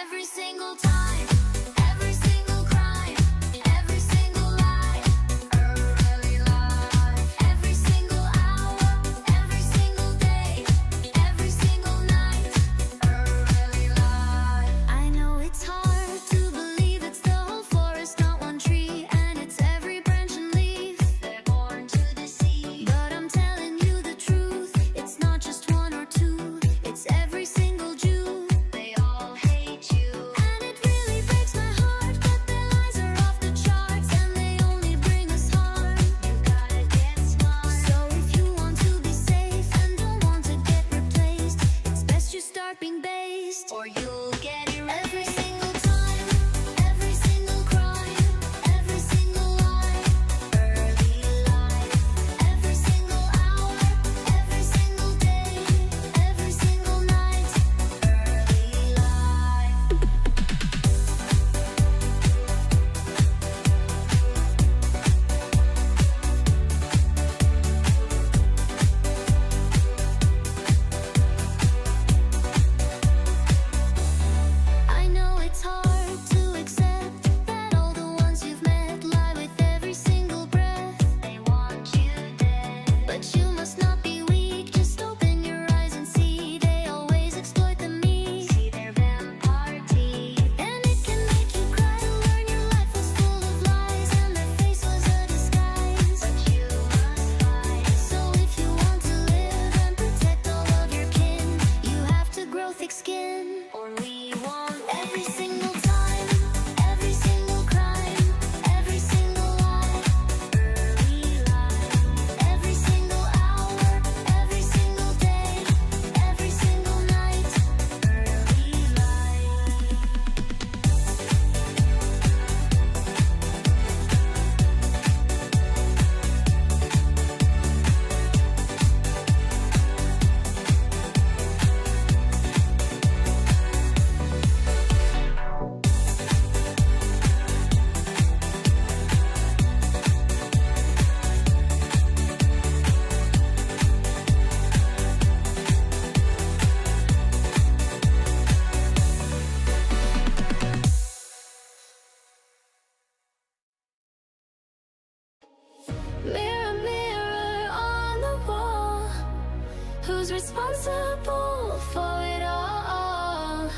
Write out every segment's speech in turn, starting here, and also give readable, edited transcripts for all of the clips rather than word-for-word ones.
Every single time, every single crime, every single lie, early lie. Every single hour, every single day, every single night, early lie. I know it's hard to believe it's the whole forest, not one tree, and it's every branch and leaf. They're born to deceive, but I'm telling you the truth. It's not just one or two, it's every single Jew. They all hate you, and it really breaks my heart. But their lies are off the charts, and they only bring us harm. You gotta get smart. So if you want to be safe and don't want to get replaced, it's best you start being based, or you'll get erased. Every single time, every single crime, every single lie, early life. Every single hour, every single day, every single night, early life. I know it's hard to accept that all the ones you've met lie with every single breath. They want you dead, but you must not be weak. Just open your eyes and see they always exploit the meek. See their vampire teeth, and it can make you cry to learn your life was full of lies and their face was a disguise. But you must fight. So if you want to live and protect all of your kin, you have to grow thick skin, or we won't. Every single time, every single crime, every single lie, early life. Every single hour, every single day, every single night, early life. Mirror, mirror on the wall, who's responsible for it all?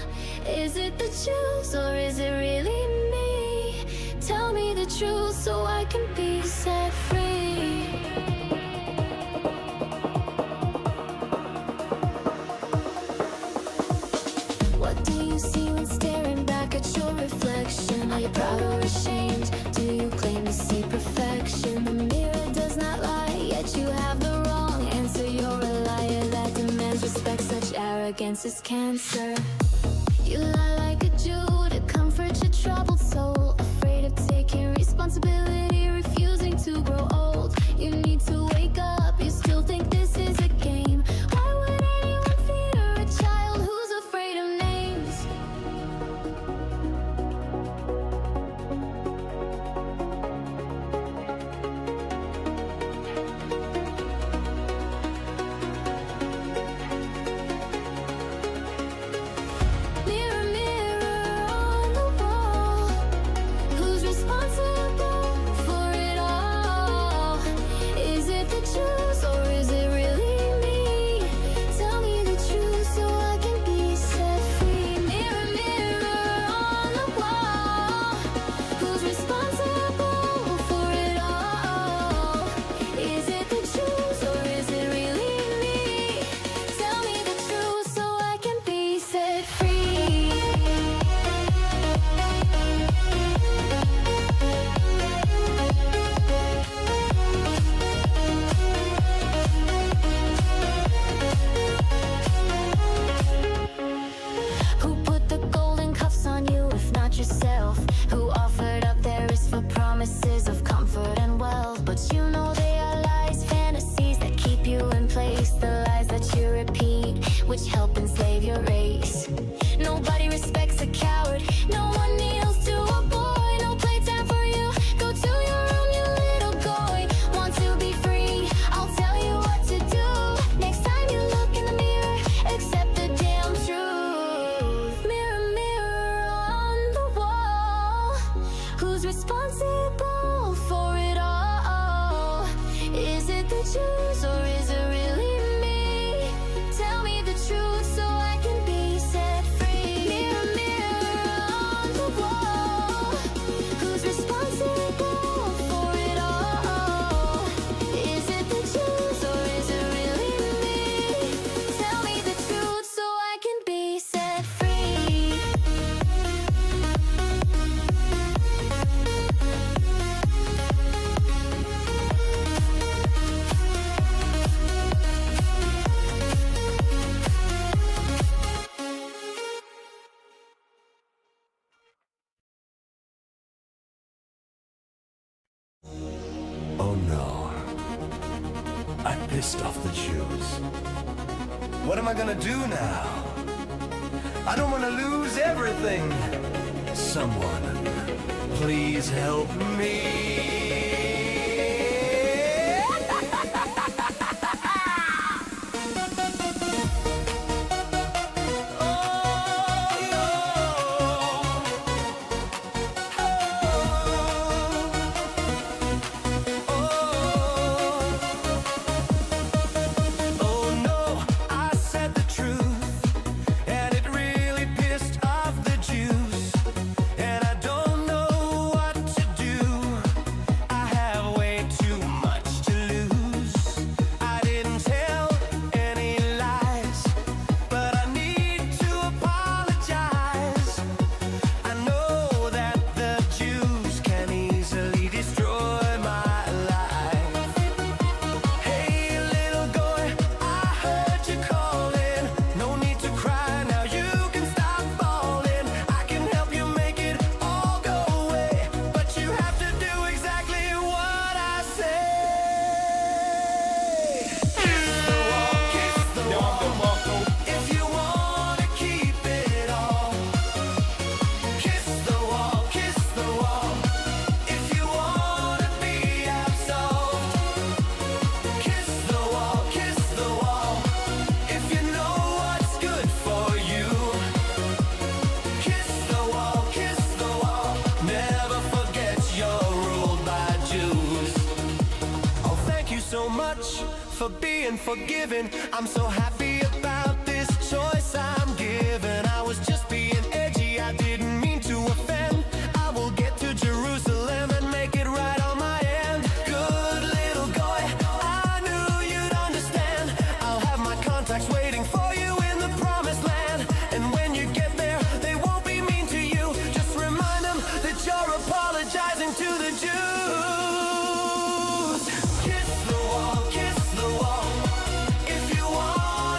Is it the Jews or is it really me? Tell me the truth so I can be set free. What do you see when staring back at your reflection? Are you proud or ashamed? Do you claim to see perfection? The mirror does not lie, yet you have the wrong answer. You're a liar that demands respect. Such arrogance is cancer. You lie like a Jew to comfort your troubled soul, afraid of taking responsibility, refusing to grow old. You need to wake up, you still think this is a game. Why would anyone fear a child who's afraid of names? Mirror, mirror on the wall, who's responsible for it all? Is it the Jews or is it really me? Tell me the truth so I can be set free. Mirror, mirror on the wall, who's responsible for it all? Is it the Jews or is it really me? Tell me the truth so I can be set free. Who put the golden cuffs on you if not yourself? Who offered up their risk for promises of comfort and wealth? But you know they are lies, fantasies that keep you in place. The lies that you repeat, which help enslave your race. Nobody respects a coward, no one kneels to a boy. No playtime for you, go to your room, you little goy. Want to be free, I'll tell you what to do. Next time you look in the mirror, accept the damn truth. Mirror, mirror pissed off the Jews. What am I gonna do now? I don't want to lose everything. Someone, please help me. For being forgiven, I'm so happy about this choice I'm given. I was just being edgy, I didn't mean to offend. I will get to Jerusalem and make it right on my end. Good little boy, I knew you'd understand. I'll have my contacts waiting for you in the promised land. And when you get there, they won't be mean to you. Just remind them that you're apologizing to the Jews. Kiss the wall, kiss the wall. If you want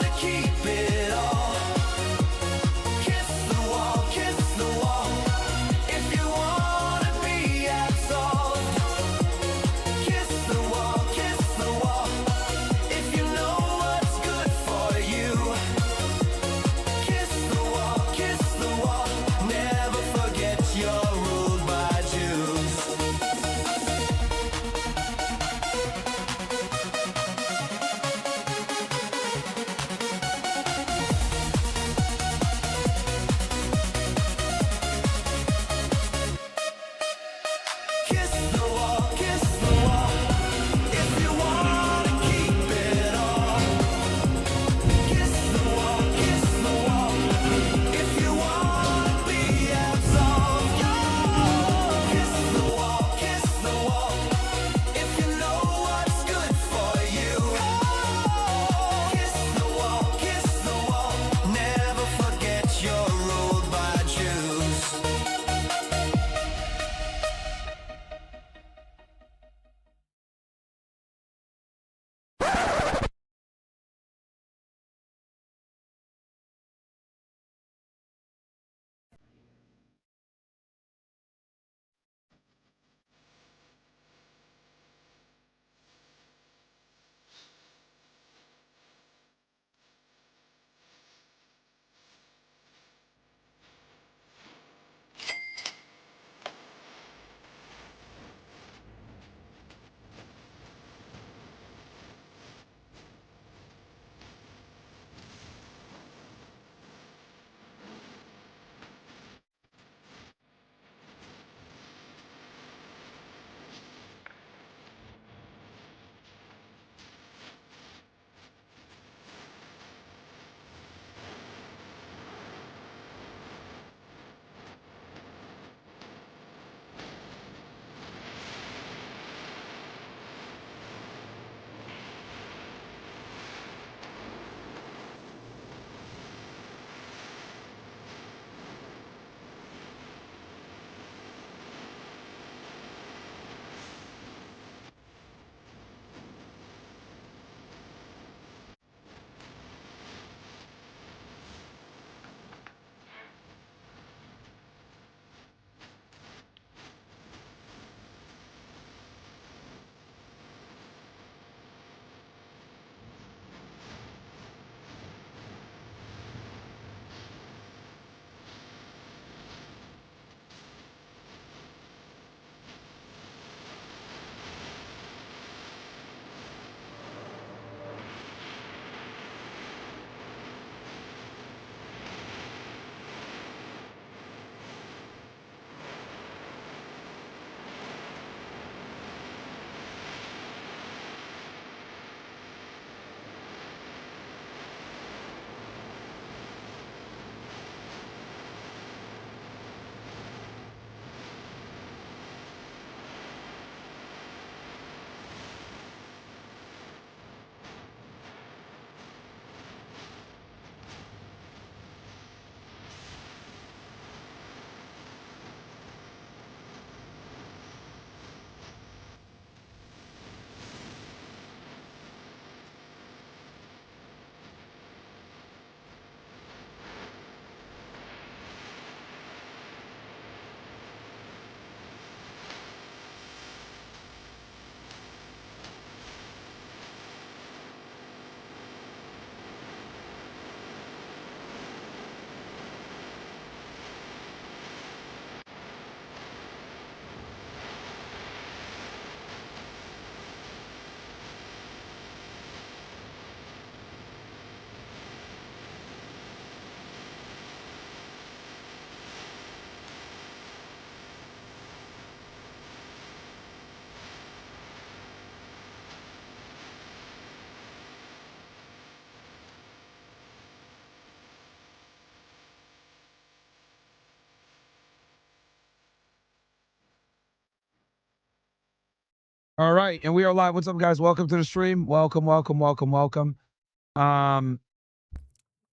All right, and we are live. What's up, guys? Welcome to the stream. Welcome.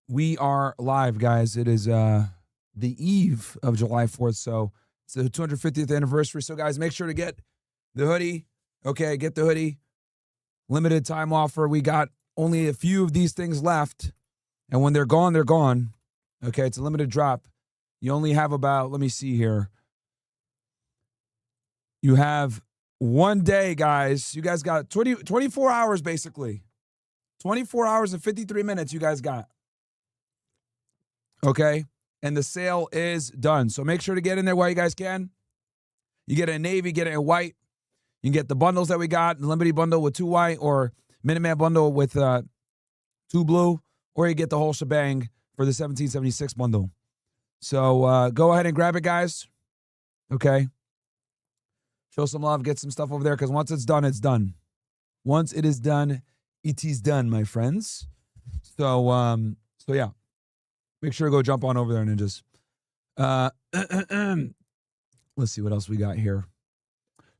We are live, guys. It is the eve of July 4th, so it's the 250th anniversary. So, guys, make sure to get the hoodie. Okay, get the hoodie. Limited time offer. We got only a few of these things left, and when they're gone, they're gone. Okay, it's a limited drop. You only have about, let me see here. You have one day, guys. You guys got 24 hours, basically. 24 hours and 53 minutes you guys got. Okay? And the sale is done. So make sure to get in there while you guys can. You get it in navy, get it in white. You can get the bundles that we got, the limited bundle with 2 white or Minuteman bundle with 2 blue, or you get the whole shebang for the 1776 bundle. So go ahead and grab it, guys. Okay? Show some love, get some stuff over there, because once it's done, it's done. Once it is done, it is done, my friends. So yeah. Make sure to go jump on over there, ninjas. Let's see what else we got here.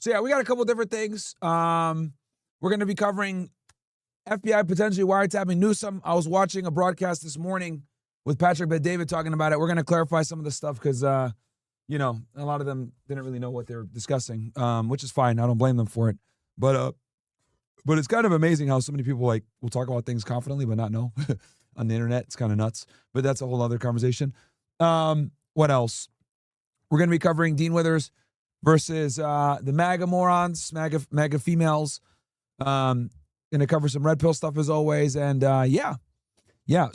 So yeah, we got a couple different things. We're going to be covering FBI potentially wiretapping Newsom. I was watching a broadcast this morning with Patrick Bet-David talking about it. We're going to clarify some of the stuff because, you know, a lot of them didn't really know what they're discussing, which is fine. I don't blame them for it. But it's kind of amazing how so many people like will talk about things confidently but not know on the internet. It's kind of nuts. But that's a whole other conversation. What else? We're going to be covering Dean Withers versus the MAGA morons, MAGA females. Going to cover some red pill stuff as always. And yeah.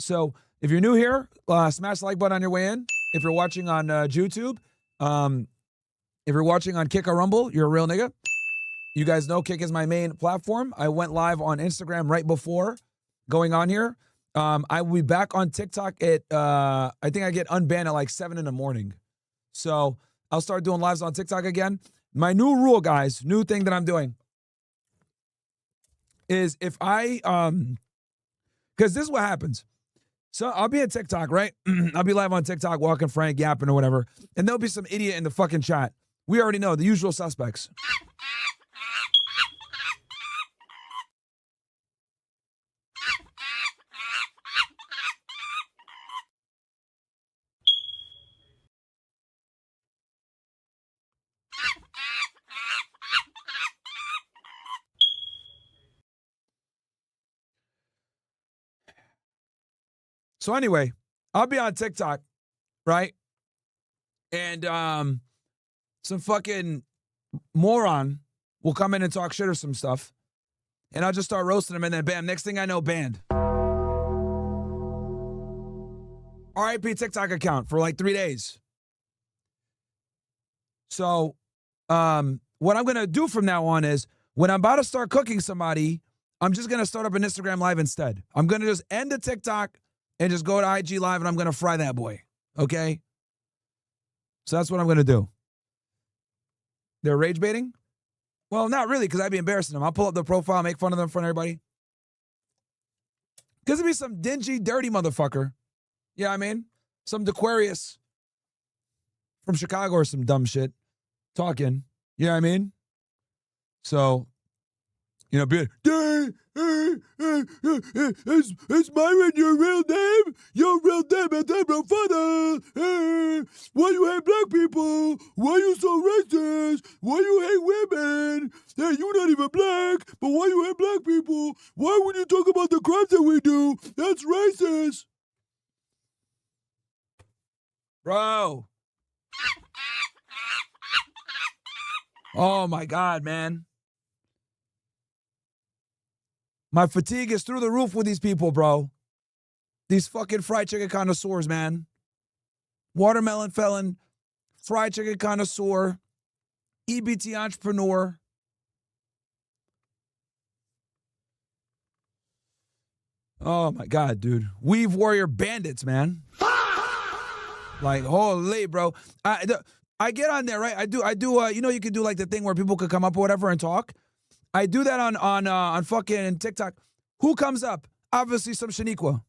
So if you're new here, smash the like button on your way in. If you're watching on YouTube, if you're watching on Kick or Rumble, you're a real nigga. You guys know Kick is my main platform. I went live on Instagram right before going on here. I will be back on TikTok at, I think I get unbanned at like 7 in the morning. So I'll start doing lives on TikTok again. My new rule, guys, new thing that I'm doing is if I, because this is what happens. So I'll be at TikTok, right? I'll be live on TikTok walking Frank, yapping or whatever. And there'll be some idiot in the fucking chat. We already know, the usual suspects. So anyway, I'll be on TikTok, right? And some fucking moron will come in and talk shit or some stuff. And I'll just start roasting them and then bam, next thing I know, banned. RIP TikTok account for like 3 days. So what I'm going to do from now on is when I'm about to start cooking somebody, I'm just going to start up an Instagram live instead. I'm going to just end the TikTok and just go to IG Live and I'm going to fry that boy. Okay? So that's what I'm going to do. They're rage baiting? Well, not really, because I'd be embarrassing them. I'll pull up the profile, make fun of them in front of everybody. Because it'd be some dingy, dirty motherfucker. Yeah, I mean? Some Dequarius from Chicago or some dumb shit talking. You know what I mean? So, you know, being, it's Myron, your real name? Your real name is Deborah Father. Why you hate black people? Why you so racist? Why you hate women? Hey, you not even black, but why you hate black people? Why would you talk about the crimes that we do? That's racist. Bro. Oh my God, man. My fatigue is through the roof with these people, bro. These fucking fried chicken connoisseurs, man. Watermelon felon, fried chicken connoisseur, EBT entrepreneur. Oh my God, dude. Weave warrior bandits, man. Like, holy, bro. I get on there, right? I do. You know, you can do like the thing where people could come up or whatever and talk. I do that on fucking TikTok. Who comes up? Obviously some Shaniqua.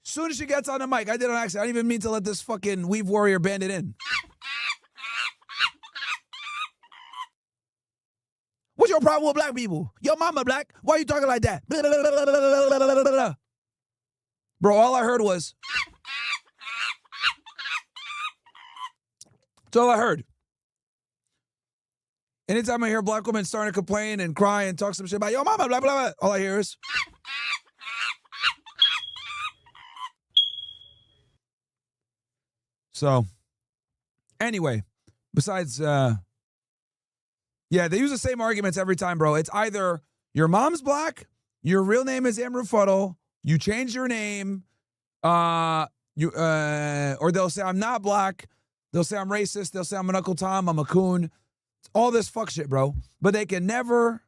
Soon as she gets on the mic, I did it on accident. I didn't even mean to let this fucking Weave Warrior bandit in. your problem with black people? Your mama black. Why are you talking like that? Blah, blah, blah, blah, blah, blah, blah, blah. Bro, all I heard was. That's all I heard. Anytime I hear black women starting to complain and cry and talk some shit about your mama, blah, blah, blah, all I hear is. So, anyway, besides, yeah, they use the same arguments every time, bro. It's either your mom's black, your real name is Amber Fuddle, you change your name, or they'll say I'm not black, they'll say I'm racist, they'll say I'm an Uncle Tom, I'm a coon. It's all this fuck shit, bro. But they can never,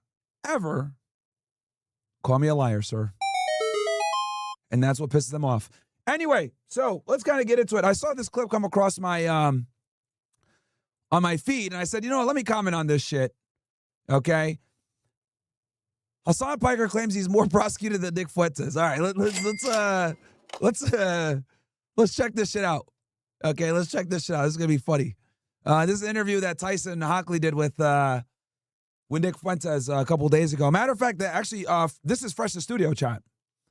ever call me a liar, sir. And that's what pisses them off. Anyway, so let's kind of get into it. I saw this clip come across my on my feed, and I said, you know what, let me comment on this shit. Okay. Hasan Piker claims he's more prosecuted than Nick Fuentes. All right, let's check this shit out. Okay, let's check this shit out. This is gonna be funny. This is an interview that Tyson Hockley did with Nick Fuentes a couple days ago. Matter of fact, that actually this is Fresh's studio chat.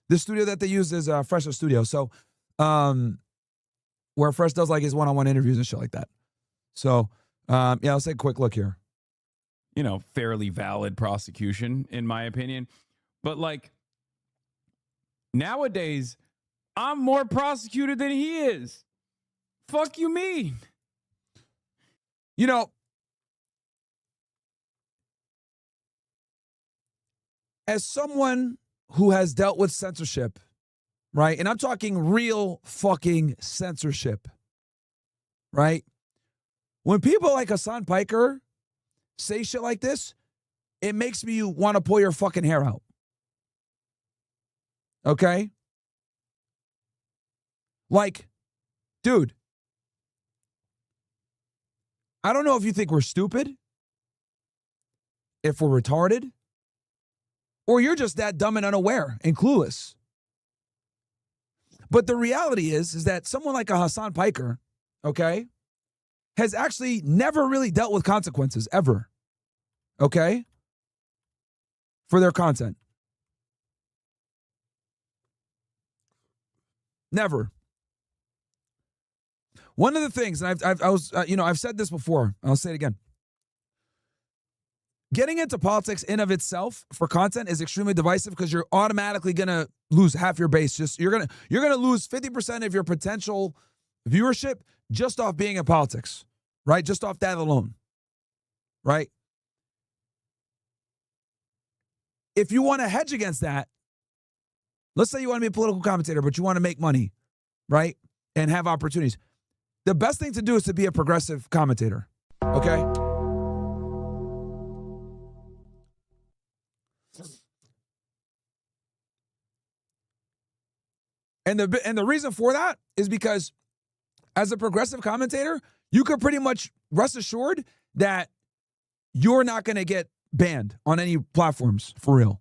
This studio that they use is Fresh's studio. So, where Fresh does like his one-on-one interviews and shit like that. So, yeah, let's take a quick look here. You know, fairly valid prosecution, in my opinion. But, like, nowadays, I'm more prosecuted than he is. Fuck you mean? You know, as someone who has dealt with censorship, right? And I'm talking real fucking censorship, right? When people like Hasan Piker say shit like this, it makes me want to pull your fucking hair out. Okay? Like, dude, I don't know if you think we're stupid, if we're retarded, or you're just that dumb and unaware and clueless. But the reality is that someone like a Hasan Piker, okay, has actually never really dealt with consequences ever, okay, for their content. Never. One of the things, and I've said this before, I'll say it again. Getting into politics in of itself for content is extremely divisive because you're automatically gonna lose half your base. You're gonna lose 50% of your potential viewership just off being in politics, right? Just off that alone, right? If you want to hedge against that, let's say you want to be a political commentator, but you want to make money, right? And have opportunities. The best thing to do is to be a progressive commentator, okay? And the reason for that is because as a progressive commentator, you could pretty much rest assured that you're not going to get banned on any platforms for real.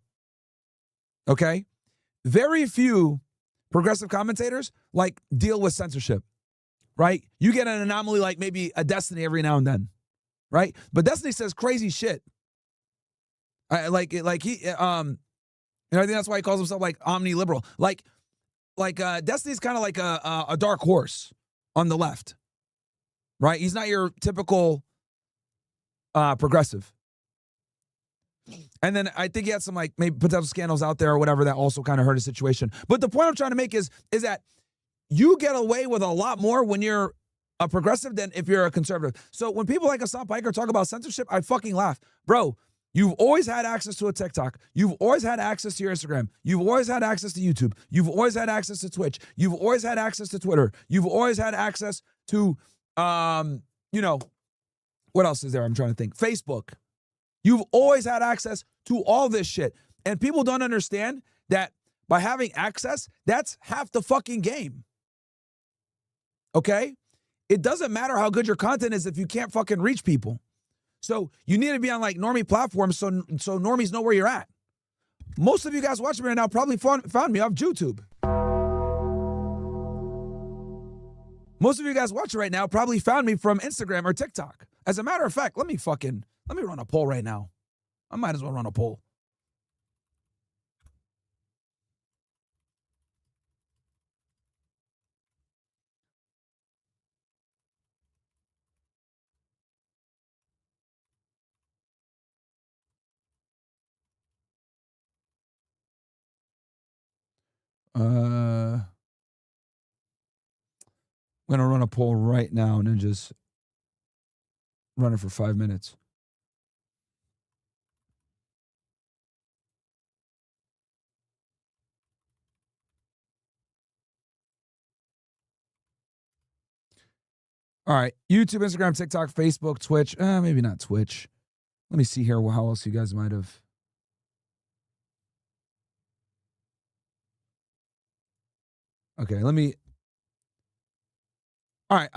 Okay? Very few progressive commentators like deal with censorship, right? You get an anomaly like maybe a Destiny every now and then, right? But Destiny says crazy shit. And I think that's why he calls himself like omni-liberal. Like Destiny's kind of like a dark horse on the left, right? He's not your typical progressive. And then I think he had some like maybe potential scandals out there or whatever that also kind of hurt his situation. But the point I'm trying to make is that you get away with a lot more when you're a progressive than if you're a conservative. So when people like Hasan Piker talk about censorship, I fucking laugh. Bro, you've always had access to a TikTok. You've always had access to your Instagram. You've always had access to YouTube. You've always had access to Twitch. You've always had access to Twitter. You've always had access to, what else is there? I'm trying to think. Facebook. You've always had access to all this shit. And people don't understand that by having access, that's half the fucking game. Okay? It doesn't matter how good your content is if you can't fucking reach people. So you need to be on like normie platforms so normies know where you're at. Most of you guys watching me right now probably found me off YouTube. Most of you guys watching right now probably found me from Instagram or TikTok. As a matter of fact, let me run a poll right now. I might as well run a poll. I'm gonna run a poll right now and then just run it for 5 minutes. All right, YouTube, Instagram, TikTok, Facebook, Twitch. Maybe not Twitch. Let me see here how else you guys might have. Okay, let me. All right,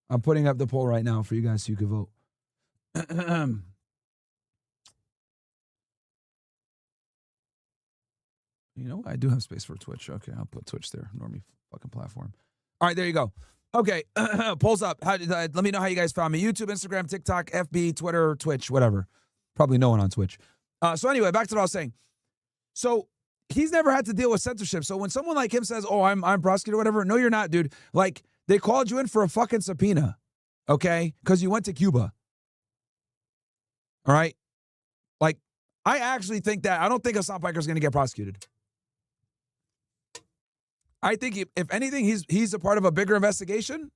I'm putting up the poll right now for you guys so you can vote. You know, I do have space for Twitch. Okay, I'll put Twitch there. Normie fucking platform. All right, there you go. Okay, polls up. Let me know how you guys found me. YouTube, Instagram, TikTok, FB, Twitter, Twitch, whatever. Probably no one on Twitch. So anyway, back to what I was saying. So he's never had to deal with censorship. So when someone like him says, "Oh, I'm prosecuted," or whatever, no, you're not, dude. Like they called you in for a fucking subpoena, okay? Because you went to Cuba. All right. Like I actually think that I don't think Hasan Piker is going to get prosecuted. I think if anything, he's a part of a bigger investigation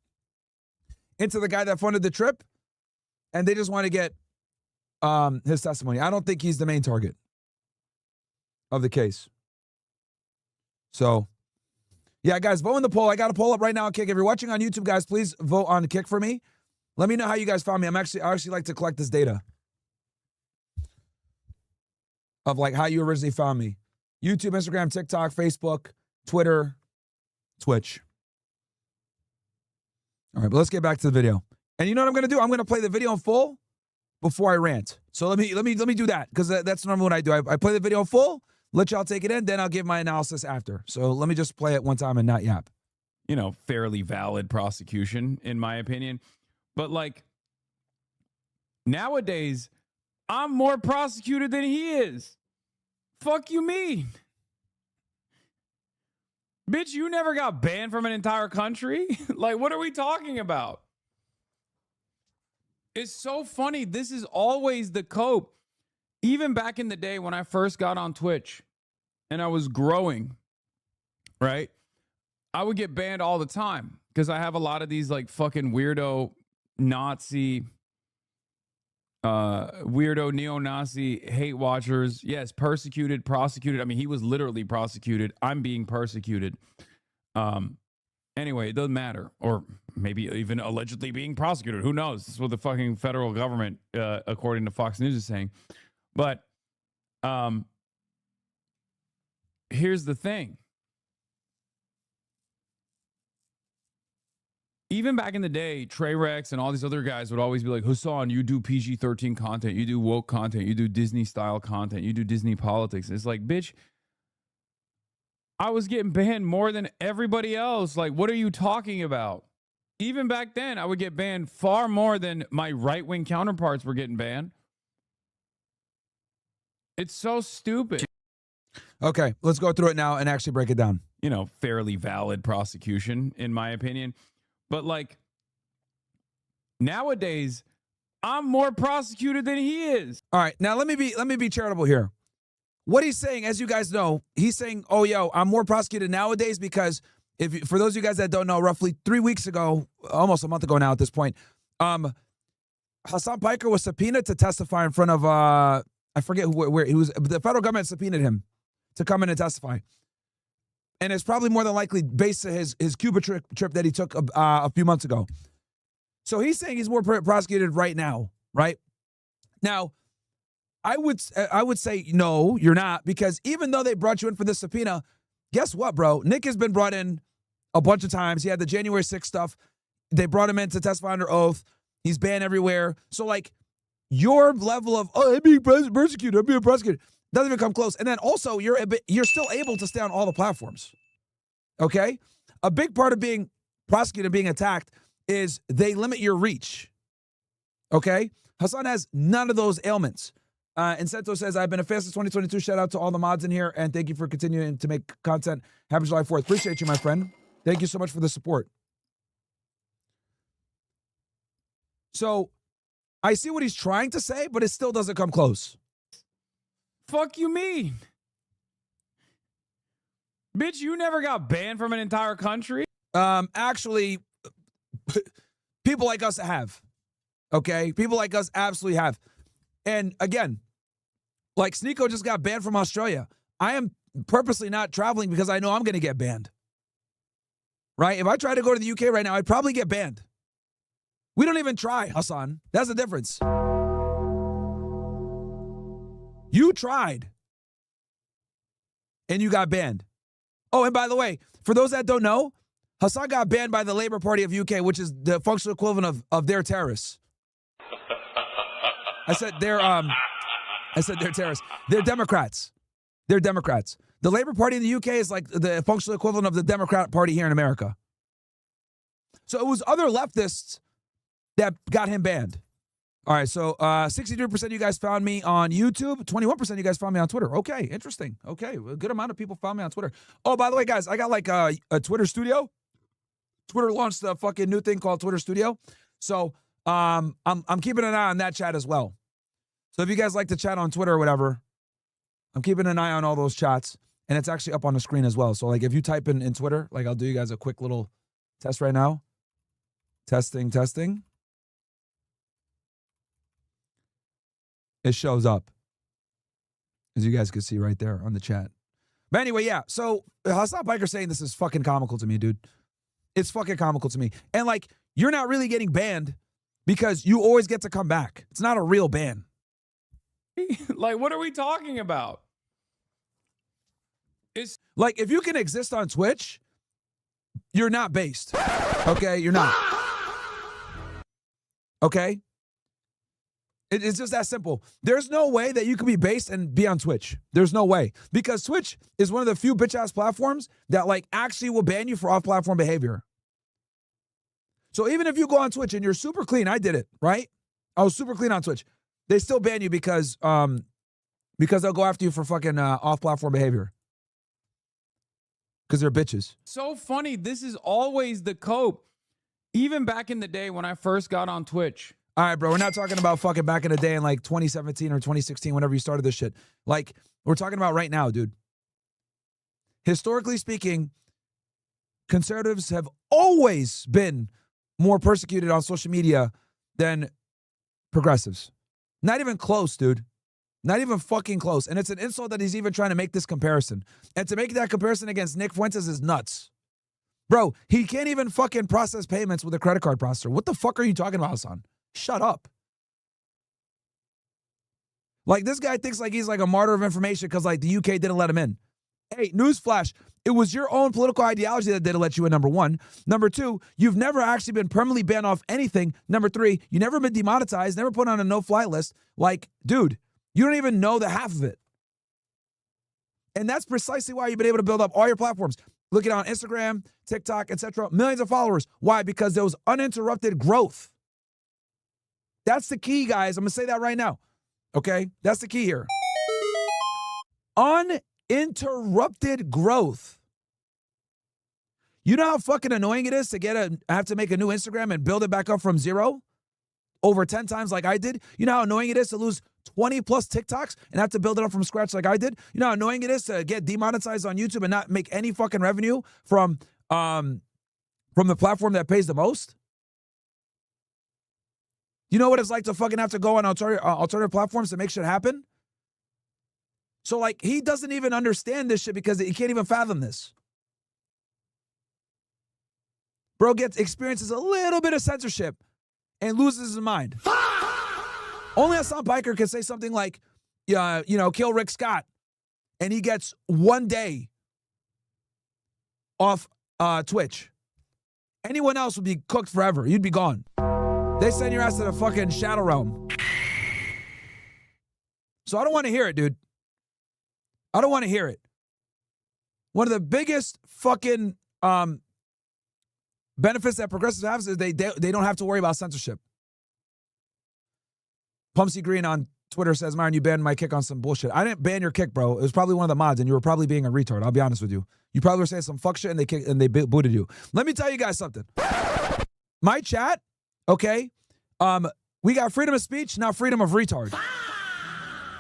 into the guy that funded the trip, and they just want to get his testimony. I don't think he's the main target of the case. So, yeah, guys, vote in the poll. I got a poll up right now on Kick. If you're watching on YouTube, guys, please vote on Kick for me. Let me know how you guys found me. I actually like to collect this data of like how you originally found me. YouTube, Instagram, TikTok, Facebook, Twitter, Twitch. All right, but let's get back to the video. And you know what I'm going to do? I'm going to play the video in full before I rant. So let me do that because that's normally what I do. I play the video in full, let y'all take it in, then I'll give my analysis after. So let me just play it one time and not yap. You know, fairly valid prosecution in my opinion. But like nowadays, I'm more prosecuted than he is. Fuck you mean? Bitch, you never got banned from an entire country? Like, what are we talking about? It's so funny. This is always the cope. Even back in the day when I first got on Twitch and I was growing, right? I would get banned all the time because I have a lot of these like fucking weirdo Nazi, weirdo neo-Nazi hate watchers. Yes, persecuted, prosecuted. I mean, he was literally prosecuted. I'm being persecuted. Anyway, it doesn't matter. Or maybe even allegedly being prosecuted. Who knows? This is what the fucking federal government, according to Fox News, is saying. But here's the thing. Even back in the day, Trey Rex and all these other guys would always be like, Hasan, you do PG-13 content, you do woke content, you do Disney-style content, you do Disney politics. It's like, bitch, I was getting banned more than everybody else. Like, what are you talking about? Even back then, I would get banned far more than my right-wing counterparts were getting banned. It's so stupid. Okay, let's go through it now and actually break it down. You know, fairly valid prosecution, in my opinion. But like nowadays, I'm more prosecuted than he is. All right, now let me be charitable here. What he's saying, as you guys know, he's saying, "Oh, yo, I'm more prosecuted nowadays because for those of you guys that don't know, roughly 3 weeks ago, almost a month ago now at this point, Hasan Piker was subpoenaed to testify in front of I forget where he was. The federal government subpoenaed him to come in and testify." And it's probably more than likely based on his Cuba trip that he took a few months ago. So he's saying he's more prosecuted right now, right? Now, I would say no, you're not, because even though they brought you in for this subpoena, guess what, bro? Nick has been brought in a bunch of times. He had the January 6th stuff. They brought him in to testify under oath. He's banned everywhere. So like your level of, oh, I'm being persecuted, I'm being prosecuted, doesn't even come close. And then also, you're still able to stay on all the platforms. Okay? A big part of being prosecuted and being attacked is they limit your reach. Okay? Hasan has none of those ailments. Incento says, I've been a fan since 2022. Shout out to all the mods in here, and thank you for continuing to make content. Happy July 4th. Appreciate you, my friend. Thank you so much for the support. So, I see what he's trying to say, but it still doesn't come close. Fuck you mean? Bitch, you never got banned from an entire country? Actually, people like us have. Okay? People like us absolutely have. And again, like Sneeko just got banned from Australia. I am purposely not traveling because I know I'm going to get banned. Right? If I try to go to the UK right now, I'd probably get banned. We don't even try, Hasan. That's the difference. You tried. And you got banned. Oh, and by the way, for those that don't know, Hasan got banned by the Labour Party of UK, which is the functional equivalent of their terrorists. I said they're terrorists. They're Democrats. They're Democrats. The Labour Party in the UK is like the functional equivalent of the Democrat Party here in America. So it was other leftists that got him banned. All right, so 63% of you guys found me on YouTube. 21% of you guys found me on Twitter. Okay, interesting. Okay, a good amount of people found me on Twitter. Oh, by the way, guys, I got like a Twitter studio. Twitter launched a fucking new thing called Twitter Studio. So I'm keeping an eye on that chat as well. So if you guys like to chat on Twitter or whatever, I'm keeping an eye on all those chats. And it's actually up on the screen as well. So like if you type in Twitter, like I'll do you guys a quick little test right now. Testing. It shows up, as you guys can see right there on the chat. But anyway, yeah. So Hasan Piker saying this is fucking comical to me, dude. It's fucking comical to me. And like, you're not really getting banned because you always get to come back. It's not a real ban. Like, what are we talking about? It's like, if you can exist on Twitch, you're not based. Okay? You're not. Okay? It's just that simple. There's no way that you can be based and be on Twitch. There's no way. Because Twitch is one of the few bitch-ass platforms that like actually will ban you for off-platform behavior. So even if you go on Twitch and you're super clean, I did it, right? I was super clean on Twitch. They still ban you because they'll go after you for fucking off-platform behavior. Because they're bitches. so funny. This is always the cope. Even back in the day when I first got on Twitch. All right, bro, we're not talking about fucking back in the day in like 2017 or 2016, whenever you started this shit. Like, we're talking about right now, dude. Historically speaking, conservatives have always been more persecuted on social media than progressives. Not even close, dude. Not even fucking close. And it's an insult that he's even trying to make this comparison. And to make that comparison against Nick Fuentes is nuts. Bro, he can't even fucking process payments with a credit card processor. What the fuck are you talking about, Hasan? Shut up. Like, this guy thinks like he's like a martyr of information because like the UK didn't let him in. Hey, newsflash, it was your own political ideology that didn't let you in, number one. Number two, you've never actually been permanently banned off anything. Number three, you never been demonetized, never put on a no-fly list. Like, dude, you don't even know the half of it. And that's precisely why you've been able to build up all your platforms. Look at it on Instagram, TikTok, etc. Millions of followers. Why? Because there was uninterrupted growth. That's the key, guys. I'm going to say that right now. Okay? That's the key here. Uninterrupted growth. You know how fucking annoying it is to have to make a new Instagram and build it back up from zero over 10 times like I did? You know how annoying it is to lose 20 plus TikToks and have to build it up from scratch like I did? You know how annoying it is to get demonetized on YouTube and not make any fucking revenue from the platform that pays the most? You know what it's like to fucking have to go on alternative platforms to make shit happen? So, like, he doesn't even understand this shit because he can't even fathom this. Bro experiences a little bit of censorship and loses his mind. Only Hasan Piker can say something like, kill Rick Scott, and he gets 1 day off Twitch. Anyone else would be cooked forever. You'd be gone. They send your ass to the fucking shadow realm. So I don't want to hear it, dude. I don't want to hear it. One of the biggest fucking benefits that progressives have is they don't have to worry about censorship. Pumpsy Green on Twitter says, Myron, you banned my kick on some bullshit. I didn't ban your kick, bro. It was probably one of the mods, and you were probably being a retard. I'll be honest with you. You probably were saying some fuck shit, and they booted you. Let me tell you guys something. My chat, okay, we got freedom of speech, now freedom of retard.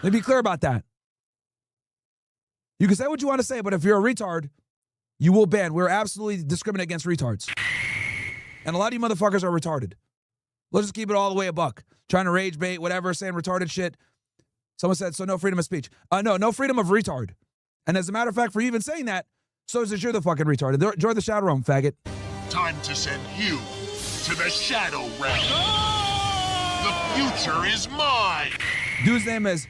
Let me be clear about that. You can say what you want to say, but if you're a retard, you will ban. We're absolutely discriminate against retards. And a lot of you motherfuckers are retarded. Let's just keep it all the way a buck. Trying to rage bait, whatever, saying retarded shit. Someone said, so no freedom of speech. No freedom of retard. And as a matter of fact, for even saying that, so is that you're the fucking retard. Enjoy the shadow realm, faggot. Time to send you to the shadow realm. The future is mine. Dude's name is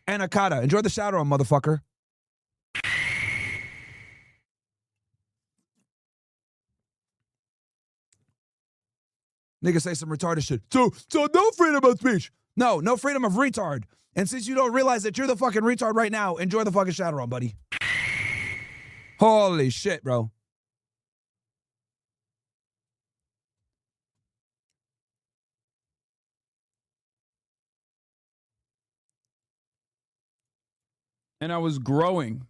Anakata. Enjoy the shadow realm, motherfucker. Niggas say some retarded shit. So no freedom of speech. No freedom of retard. And since you don't realize that you're the fucking retard right now, enjoy the fucking shadow realm, buddy. Holy shit, bro. And I was growing,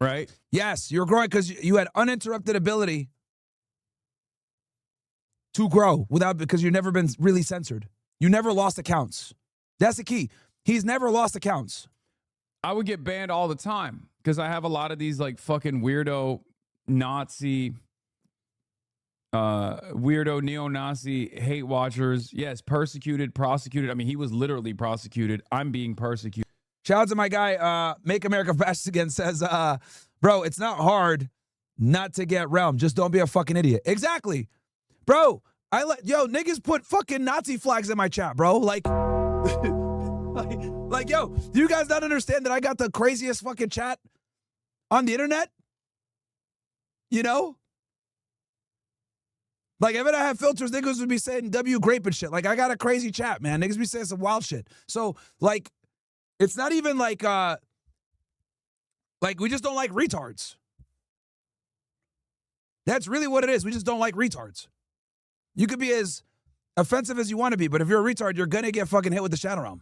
right? Yes, you're growing because you had uninterrupted ability to grow because you've never been really censored. You never lost accounts. That's the key. He's never lost accounts. I would get banned all the time because I have a lot of these like fucking weirdo Nazi, weirdo neo-Nazi hate watchers. Yes, persecuted, prosecuted. I mean, he was literally prosecuted. I'm being persecuted. Shout out to my guy, Make America Fascist Again, says, bro, it's not hard not to get realm. Just don't be a fucking idiot. Exactly. Bro, niggas put fucking Nazi flags in my chat, bro. Like, yo, do you guys not understand that I got the craziest fucking chat on the internet? You know? Like, if I have filters, niggas would be saying W grape and shit. Like, I got a crazy chat, man. Niggas be saying some wild shit. So, like, it's not even like we just don't like retards. That's really what it is. We just don't like retards. You could be as offensive as you want to be, but if you're a retard, you're gonna get fucking hit with the shadow realm.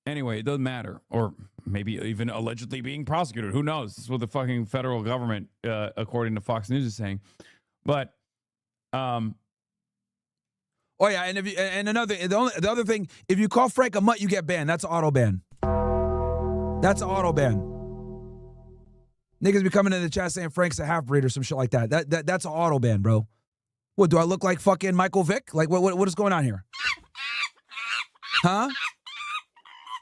Anyway, it doesn't matter. Or maybe even allegedly being prosecuted. Who knows? This is what the fucking federal government, according to Fox News, is saying. But oh yeah, and the other thing, if you call Frank a mutt, you get banned. That's an auto ban. That's an auto ban. Niggas be coming in the chat saying Frank's a half-breed or some shit like that. That's an auto ban, bro. What, do I look like fucking Michael Vick? Like, what is going on here? Huh?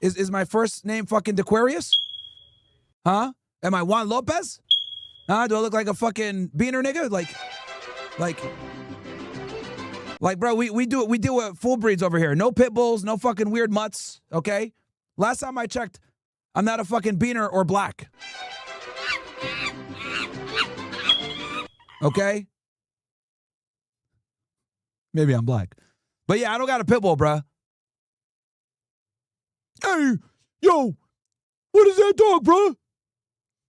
Is my first name fucking DeQuarius? Huh? Am I Juan Lopez? Huh? Do I look like a fucking beaner nigga? Like, bro, we deal with full breeds over here. No pit bulls, no fucking weird mutts, okay? Last time I checked, I'm not a fucking beaner or black. Okay? Maybe I'm black. But yeah, I don't got a pit bull, bruh. Hey, yo, what is that dog, bruh?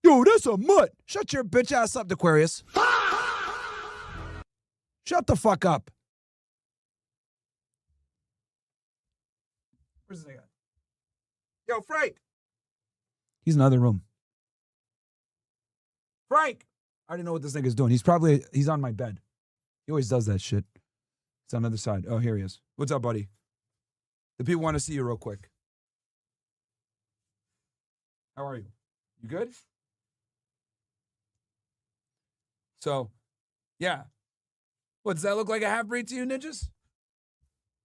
Yo, that's a mutt. Shut your bitch ass up, Aquarius. Shut the fuck up. Where's this nigga? Yo, Frank. He's in the other room. Frank. I already know what this nigga's doing. He's on my bed. He always does that shit. It's on the other side. Oh, here he is. What's up, buddy? The people want to see you real quick. How are you? You good? So, yeah. What, does that look like a half-breed to you, ninjas?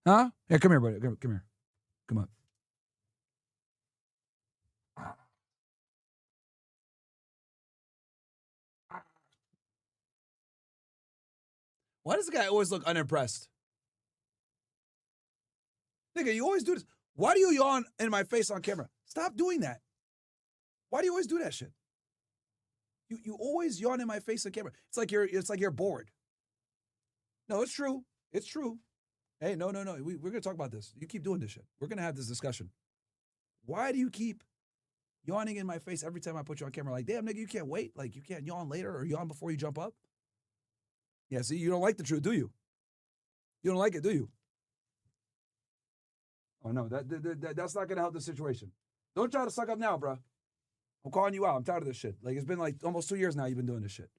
Huh? Yeah, come here, buddy. Come here. Come on. Why does the guy always look unimpressed? Nigga, you always do this. Why do you yawn in my face on camera? Stop doing that. Why do you always do that shit? You always yawn in my face on camera. It's like you're bored. No, it's true. It's true. Hey, no. We're gonna talk about this. You keep doing this shit. We're gonna have this discussion. Why do you keep yawning in my face every time I put you on camera. Like, damn, nigga, you can't wait. Like, you can't yawn later or yawn before you jump up. Yeah, see, you don't like the truth, do you? You don't like it, do you? Oh, no, that's not going to help the situation. Don't try to suck up now, bro. I'm calling you out. I'm tired of this shit. Like, it's been like almost 2 years now you've been doing this shit.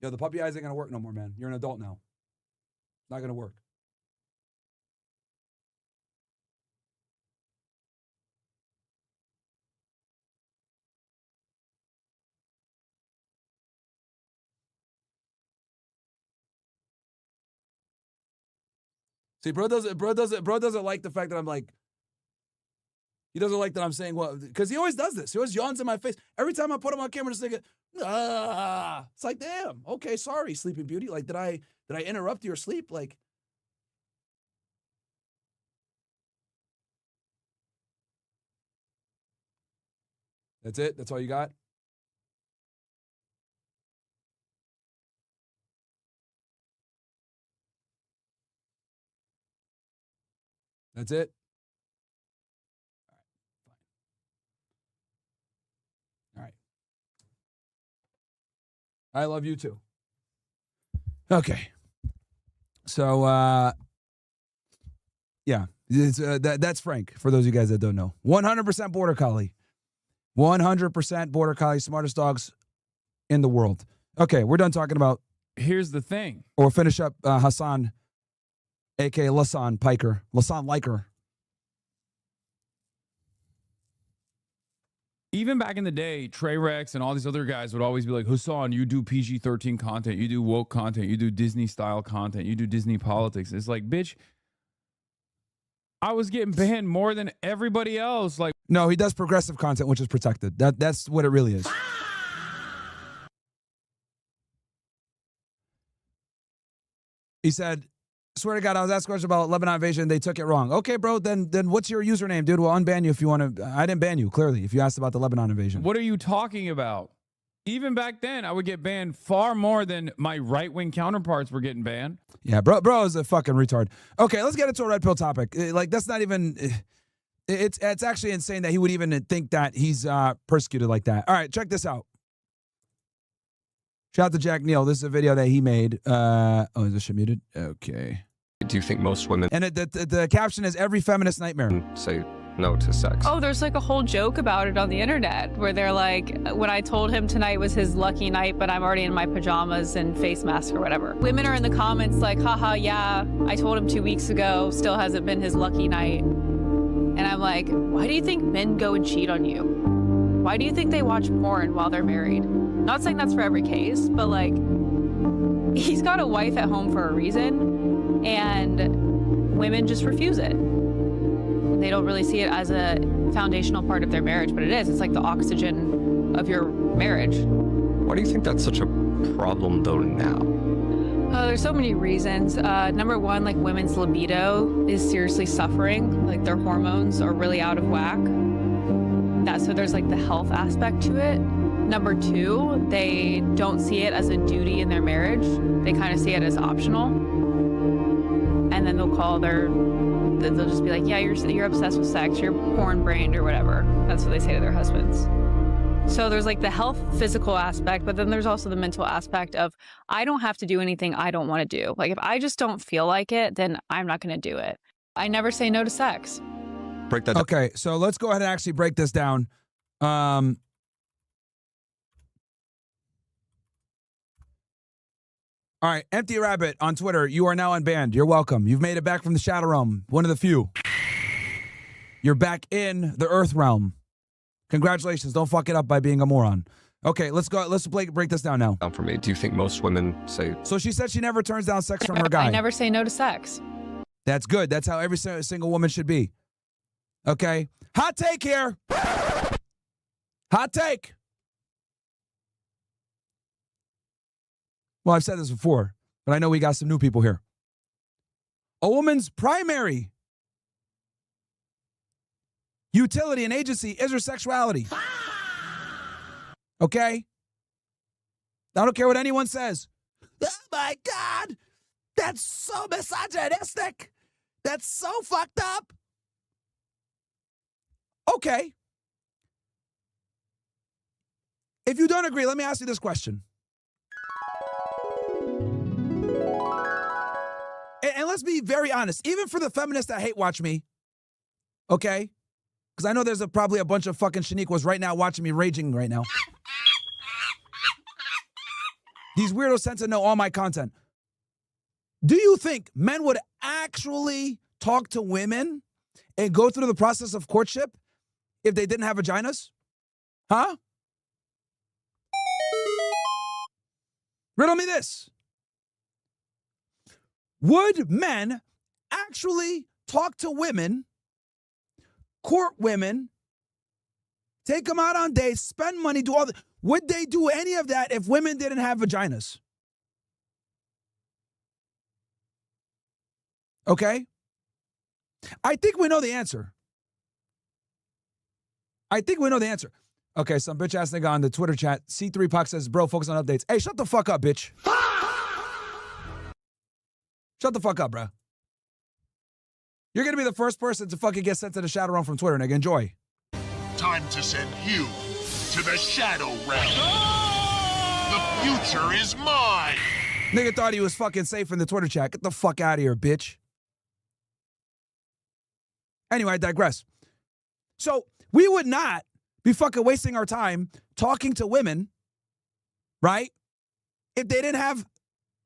Yo, the puppy eyes ain't going to work no more, man. You're an adult now. It's not going to work. See, bro doesn't like the fact that I'm like, he doesn't like that I'm saying, well, because he always does this. He always yawns in my face. Every time I put him on camera, just thinking, it's like, damn, okay, sorry, Sleeping Beauty. Like, did I interrupt your sleep? Like, that's it? That's all you got? That's it? All right. I love you too. Okay. So, yeah, it's, that's Frank, for those of you guys that don't know. 100% Border Collie. 100% Border Collie, smartest dogs in the world. Okay, we're done talking about. Here's the thing. Or finish up Hasan, a.k.a. Hasan Piker. Hasan Liker. Even back in the day, Trey Rex and all these other guys would always be like, Hasan, you do PG-13 content, you do woke content, you do Disney-style content, you do Disney politics. It's like, bitch, I was getting banned more than everybody else. Like, no, he does progressive content, which is protected. That's what it really is. He said, swear to God, I was asked a question about Lebanon invasion. They took it wrong. Okay, bro, then what's your username, dude? We'll unban you if you want to. I didn't ban you, clearly, if you asked about the Lebanon invasion. what are you talking about? Even back then, I would get banned far more than my right-wing counterparts were getting banned. Yeah, bro is a fucking retard. Okay, let's get into a red pill topic. Like, that's not even. It's actually insane that he would even think that he's persecuted like that. All right, check this out. Shout out to Jack Neal. This is a video that he made. Is this shit muted? Okay. Do you think most women And the caption is every feminist nightmare. say no to sex? Oh, there's like a whole joke about it on the internet where they're like, when I told him tonight was his lucky night, but I'm already in my pajamas and face mask or whatever. Women are in the comments like, haha, yeah, I told him 2 weeks ago, still hasn't been his lucky night. And I'm like, why do you think men go and cheat on you? Why do you think they watch porn while they're married? Not saying that's for every case, but like, he's got a wife at home for a reason, and women just refuse it. They don't really see it as a foundational part of their marriage, but it is. It's like the oxygen of your marriage. Why do you think that's such a problem though now? There's so many reasons. Number one, like women's libido is seriously suffering. Like their hormones are really out of whack. So there's like the health aspect to it. Number two, they don't see it as a duty in their marriage. They kind of see it as optional. And then they'll just be like, yeah, you're obsessed with sex, you're porn-brained or whatever. That's what they say to their husbands. So there's like the health, physical aspect, but then there's also the mental aspect of, I don't have to do anything I don't want to do. Like if I just don't feel like it, then I'm not going to do it. I never say no to sex. Break that down. Okay, so let's go ahead and actually break this down. All right, Empty Rabbit on Twitter, you are now unbanned. You're welcome. You've made it back from the Shadow Realm, one of the few. You're back in the Earth Realm. Congratulations. Don't fuck it up by being a moron. Okay, let's go. Let's break this down now. Down for me. Do you think most women say So she said she never turns down sex from her guy. I never say no to sex. That's good. That's how every single woman should be. Okay? Hot take here. Hot take. Well, I've said this before, but I know we got some new people here. A woman's primary utility and agency is her sexuality. Okay? I don't care what anyone says. Oh my God, that's so misogynistic. That's so fucked up. Okay. If you don't agree, let me ask you this question. And let's be very honest, even for the feminists that hate watch me, okay? Because I know there's probably a bunch of fucking Shaniquas right now watching me raging right now. These weirdos tend to know all my content. Do you think men would actually talk to women and go through the process of courtship if they didn't have vaginas? Huh? Riddle me this. Would men actually talk to women, court women, take them out on dates, spend money, do all that? Would they do any of that if women didn't have vaginas? Okay? I think we know the answer. Okay, some bitch ass nigga on the Twitter chat, C3 Puck says, bro, focus on updates. Hey, shut the fuck up, bitch. Shut the fuck up, bro. You're gonna be the first person to fucking get sent to the shadow realm from Twitter, nigga. Enjoy. Time to send you to the shadow realm. The future is mine. Nigga thought he was fucking safe in the Twitter chat. Get the fuck out of here, bitch. Anyway, I digress. So we would not be fucking wasting our time talking to women, right? If they didn't have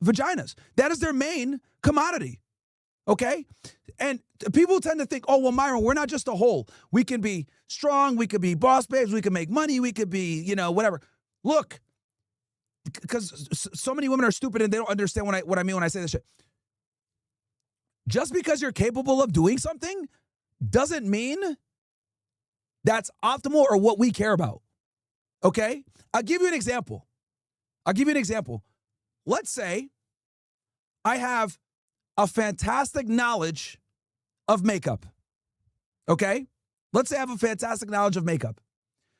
vaginas. That is their main commodity. Okay? And people tend to think, oh, well, Myron, we're not just a whole. We can be strong. We could be boss babes. We can make money. We could be, whatever. Look, because so many women are stupid and they don't understand what I mean when I say this shit. Just because you're capable of doing something doesn't mean that's optimal or what we care about. Okay? I'll give you an example. Let's say I have a fantastic knowledge of makeup. Okay? Let's say I have a fantastic knowledge of makeup.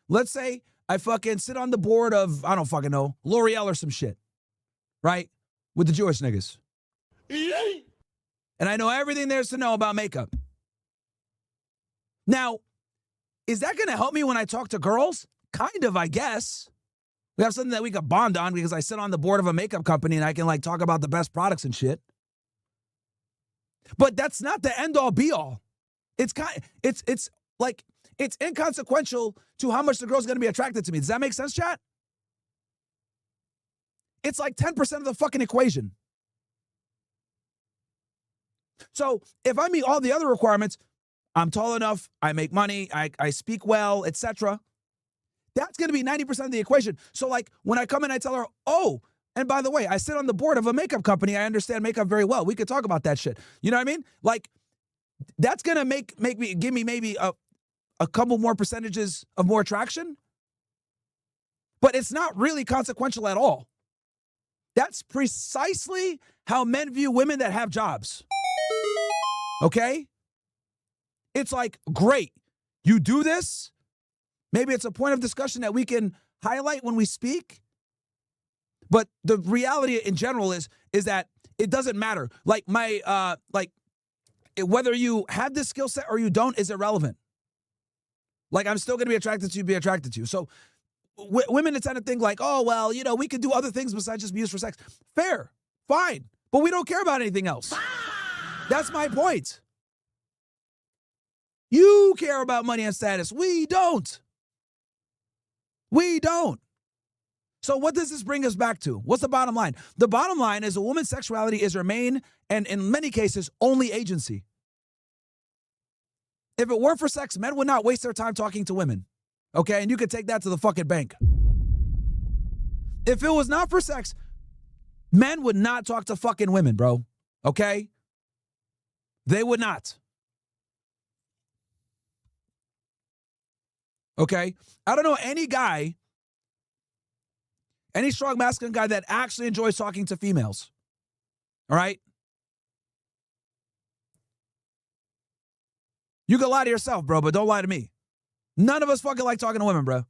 Let's say I fucking sit on the board of, I don't fucking know, L'Oreal or some shit. Right? With the Jewish niggas. And I know everything there's to know about makeup. Now, is that going to help me when I talk to girls? Kind of, I guess. We have something that we could bond on because I sit on the board of a makeup company and I can like talk about the best products and shit. But that's not the end all be all. It's inconsequential to how much the girl's going to be attracted to me. Does that make sense, chat? It's like 10% of the fucking equation. So if I meet all the other requirements, I'm tall enough, I make money, I speak well, etc. That's going to be 90% of the equation. So like when I come in, I tell her, oh, and by the way, I sit on the board of a makeup company. I understand makeup very well. We could talk about that shit. You know what I mean? Like that's going to give me maybe a couple more percentages of more attraction. But it's not really consequential at all. That's precisely how men view women that have jobs. Okay? It's like, great, you do this. Maybe it's a point of discussion that we can highlight when we speak. But the reality in general is that it doesn't matter. Like whether you have this skill set or you don't is irrelevant. Like I'm still going to be attracted to you. So women tend to think like, oh, well, we could do other things besides just be used for sex. Fair, fine. But we don't care about anything else. That's my point. You care about money and status. We don't. So what does this bring us back to? What's the bottom line? The bottom line is a woman's sexuality is her main and in many cases only agency. If it weren't for sex, men would not waste their time talking to women. Okay? And you could take that to the fucking bank. If it was not for sex, men would not talk to fucking women, bro. Okay? They would not. Okay? I don't know any strong masculine guy that actually enjoys talking to females. All right? You can lie to yourself, bro, but don't lie to me. None of us fucking like talking to women, bro.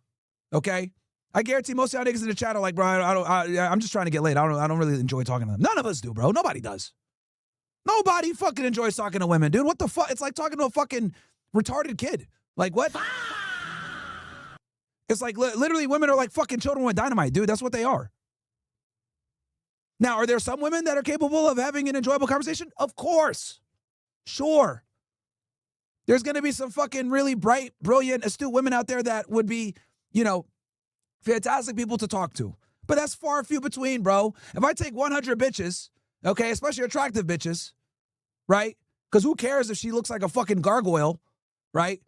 Okay? I guarantee most of y'all niggas in the chat are like, bro, I'm just trying to get laid. I don't really enjoy talking to them. None of us do, bro. Nobody does. Nobody fucking enjoys talking to women, dude. What the fuck? It's like talking to a fucking retarded kid. Like what? It's like literally women are like fucking children with dynamite, dude. That's what they are. Now, are there some women that are capable of having an enjoyable conversation? Of course. Sure. There's going to be some fucking really bright, brilliant, astute women out there that would be, you know, fantastic people to talk to. But that's far few between, bro. If I take 100 bitches, okay, especially attractive bitches, right? Because who cares if she looks like a fucking gargoyle, right?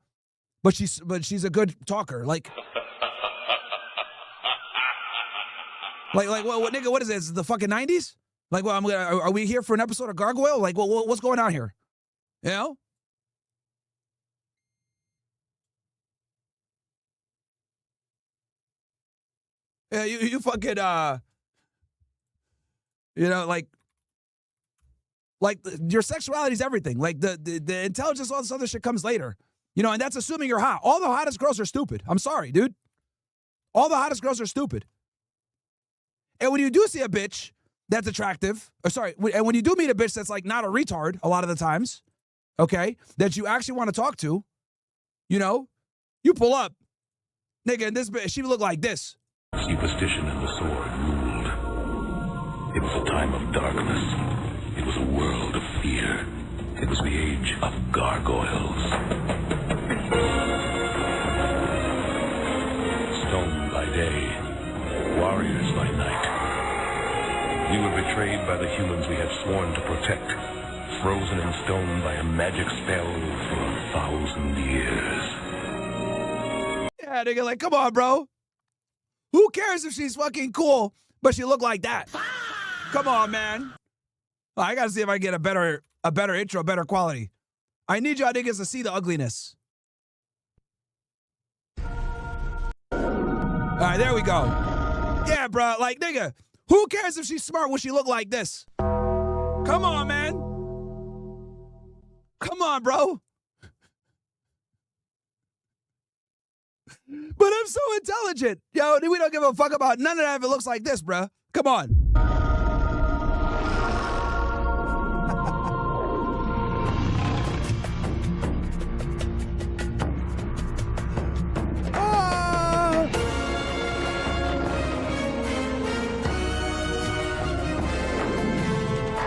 But she's a good talker. Like what nigga, what is this? The fucking 90s? Like, well, are we here for an episode of Gargoyle? Like, what's going on here? You know? Yeah, you fucking, you know, like your sexuality is everything. Like the intelligence, all this other shit comes later. You know, and that's assuming you're hot. All the hottest girls are stupid. I'm sorry, dude. All the hottest girls are stupid. And when you do see a bitch that's attractive, and when you do meet a bitch that's like not a retard a lot of the times, okay, that you actually want to talk to, you know, you pull up, nigga, and this bitch, she look like this. Superstition and the sword ruled. It was a time of darkness. It was a world of fear. It was the age of gargoyles. Stone by day, warriors by night. We were betrayed by the humans we had sworn to protect, frozen in stone by a magic spell for 1,000 years. Yeah, nigga, like, come on, bro. Who cares if she's fucking cool, but she look like that? Come on, man. Oh, I gotta see if I get a better intro, better quality. I need y'all niggas to see the ugliness. All right, there we go. Yeah, bro. Like, nigga, who cares if she's smart when she look like this? Come on, man. Come on, bro. But I'm so intelligent. Yo, we don't give a fuck about none of that if it looks like this, bro. Come on.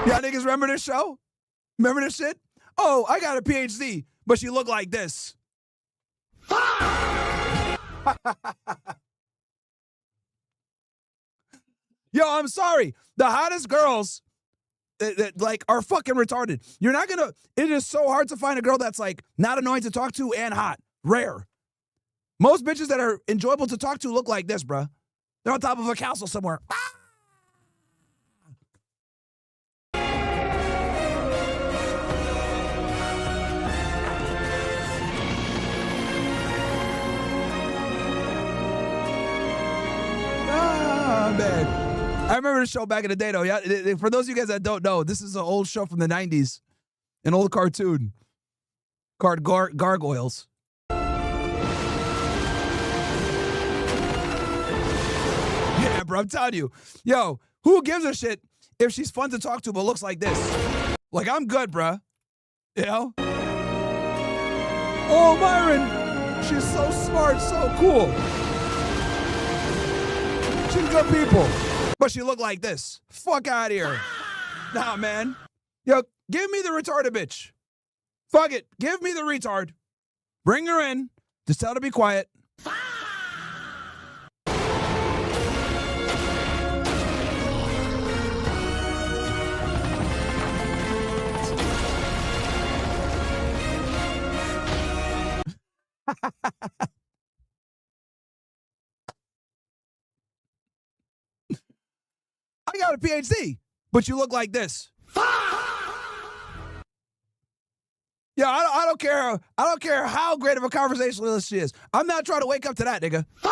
Y'all niggas remember this show? Remember this shit? Oh, I got a PhD, but she looked like this. Yo, I'm sorry. The hottest girls like are fucking retarded. You're not gonna, it is so hard to find a girl that's like not annoying to talk to and hot. Rare. Most bitches that are enjoyable to talk to look like this, bruh. They're on top of a castle somewhere. Man. I remember the show back in the day, though. Yeah, for those of you guys that don't know, this is an old show from the 90s. An old cartoon called Gargoyles. Yeah, bro, I'm telling you. Yo, who gives a shit if she's fun to talk to but looks like this? Like, I'm good, bro. You know? Oh, Myron. She's so smart, so cool. She's good people, but she look like this. Fuck out of here. Nah, man. Yo, give me the retarded bitch. Fuck it. Give me the retard. Bring her in. Just tell her to be quiet. I got a PhD, but you look like this. Yeah, I don't care. I don't care how great of a conversationalist she is. I'm not trying to wake up to that, nigga. All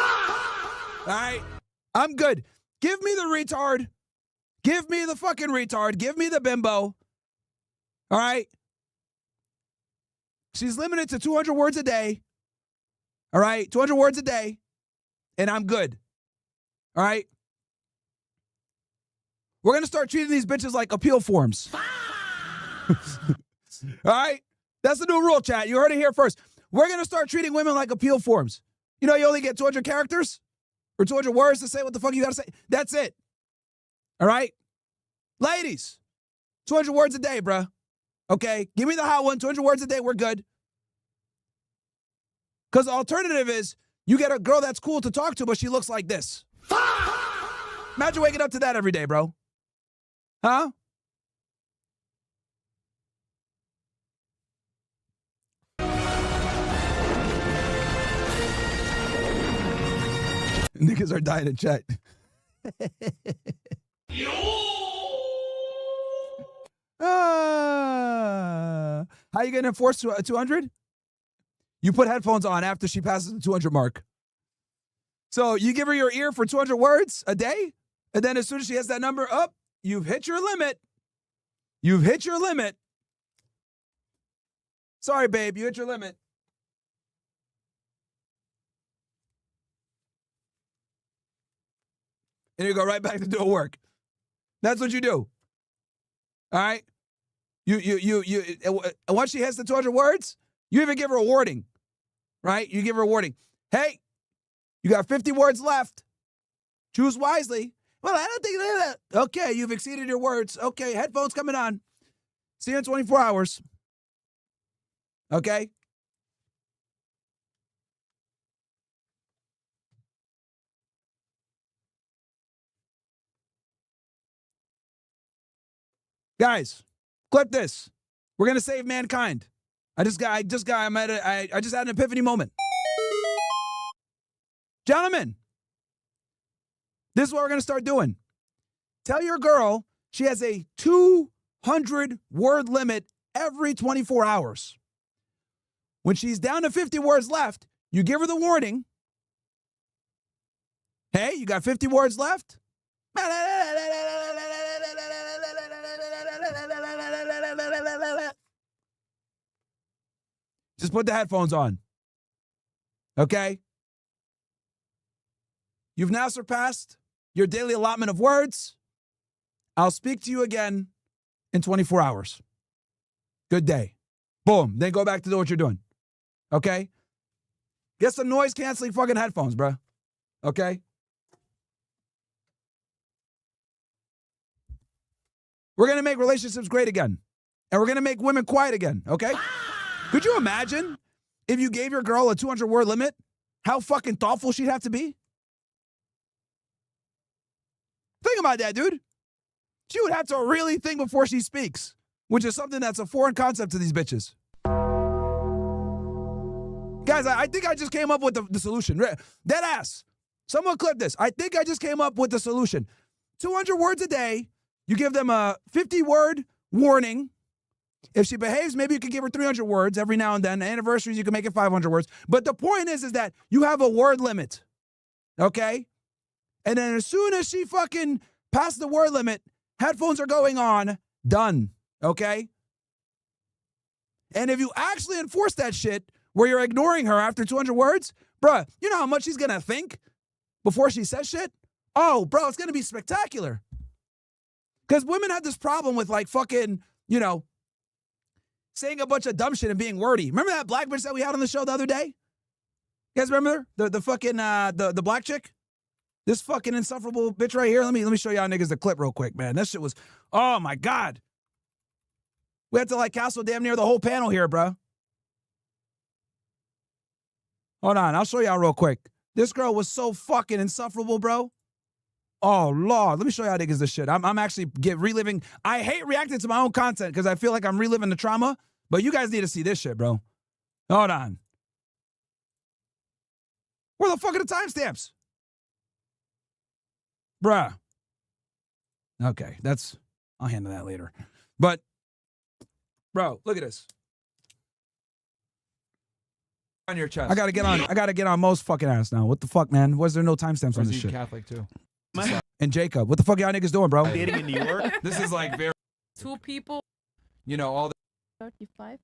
right? I'm good. Give me the retard. Give me the fucking retard. Give me the bimbo. All right? She's limited to 200 words a day. All right? 200 words a day. And I'm good. All right? We're going to start treating these bitches like appeal forms. All right? That's the new rule, chat. You heard it here first. We're going to start treating women like appeal forms. You know, you only get 200 characters or 200 words to say what the fuck you got to say. That's it. All right? Ladies, 200 words a day, bruh. Okay? Give me the hot one. 200 words a day. We're good. Because the alternative is you get a girl that's cool to talk to, but she looks like this. Imagine waking up to that every day, bro. Huh? Niggas are dying in chat. How you gonna enforce 200? You put headphones on after she passes the 200 mark. So you give her your ear for 200 words a day, and then as soon as she has that number up, you've hit your limit. You've hit your limit. Sorry, babe, you hit your limit. And you go right back to doing work. That's what you do. All right? And once she hits the 200 words, you even give her a warning. Right? You give her a warning. Hey, you got 50 words left. Choose wisely. Well, I don't think that. Okay, you've exceeded your words. Okay, headphones coming on. See you in 24 hours. Okay? Guys, clip this. We're gonna save mankind. I just had an epiphany moment. Gentlemen, this is what we're gonna start doing. Tell your girl she has a 200 word limit every 24 hours. When she's down to 50 words left, you give her the warning. Hey, you got 50 words left? Just put the headphones on. Okay? You've now surpassed your daily allotment of words. I'll speak to you again in 24 hours. Good day. Boom. Then go back to do what you're doing. Okay? Get some noise canceling fucking headphones, bro. Okay? We're going to make relationships great again. And we're going to make women quiet again. Okay? Could you imagine if you gave your girl a 200 word limit? How fucking thoughtful she'd have to be? Think about that, dude. She would have to really think before she speaks, which is something that's a foreign concept to these bitches. Guys, I think I just came up with the solution. Dead ass. Someone clip this. I think I just came up with the solution. 200 words a day. You give them a 50-word warning. If she behaves, maybe you could give her 300 words every now and then. Anniversaries, you can make it 500 words. But the point is that you have a word limit. Okay? And then as soon as she fucking passes the word limit, headphones are going on. Done. Okay? And if you actually enforce that shit where you're ignoring her after 200 words, bruh, you know how much she's gonna think before she says shit? Oh, bro, it's gonna be spectacular. Because women have this problem with like fucking, you know, saying a bunch of dumb shit and being wordy. Remember that black bitch that we had on the show the other day? You guys remember her? The fucking the black chick? This fucking insufferable bitch right here. Let me show y'all niggas the clip real quick, man. That shit was, oh my God. We had to like castle damn near the whole panel here, bro. Hold on, I'll show y'all real quick. This girl was so fucking insufferable, bro. Oh, Lord. Let me show y'all niggas this shit. I'm actually reliving. I hate reacting to my own content because I feel like I'm reliving the trauma, but you guys need to see this shit, bro. Hold on. Where the fuck are the timestamps? Bruh. Okay, I'll handle that later. But, bro, look at this. On your chest. I gotta get on most fucking ass now. What the fuck, man? Was there no timestamps on this shit? Catholic too. And Jacob, what the fuck y'all niggas doing, bro? Dating in New York. This is like very, Two people. you know, all the. 35.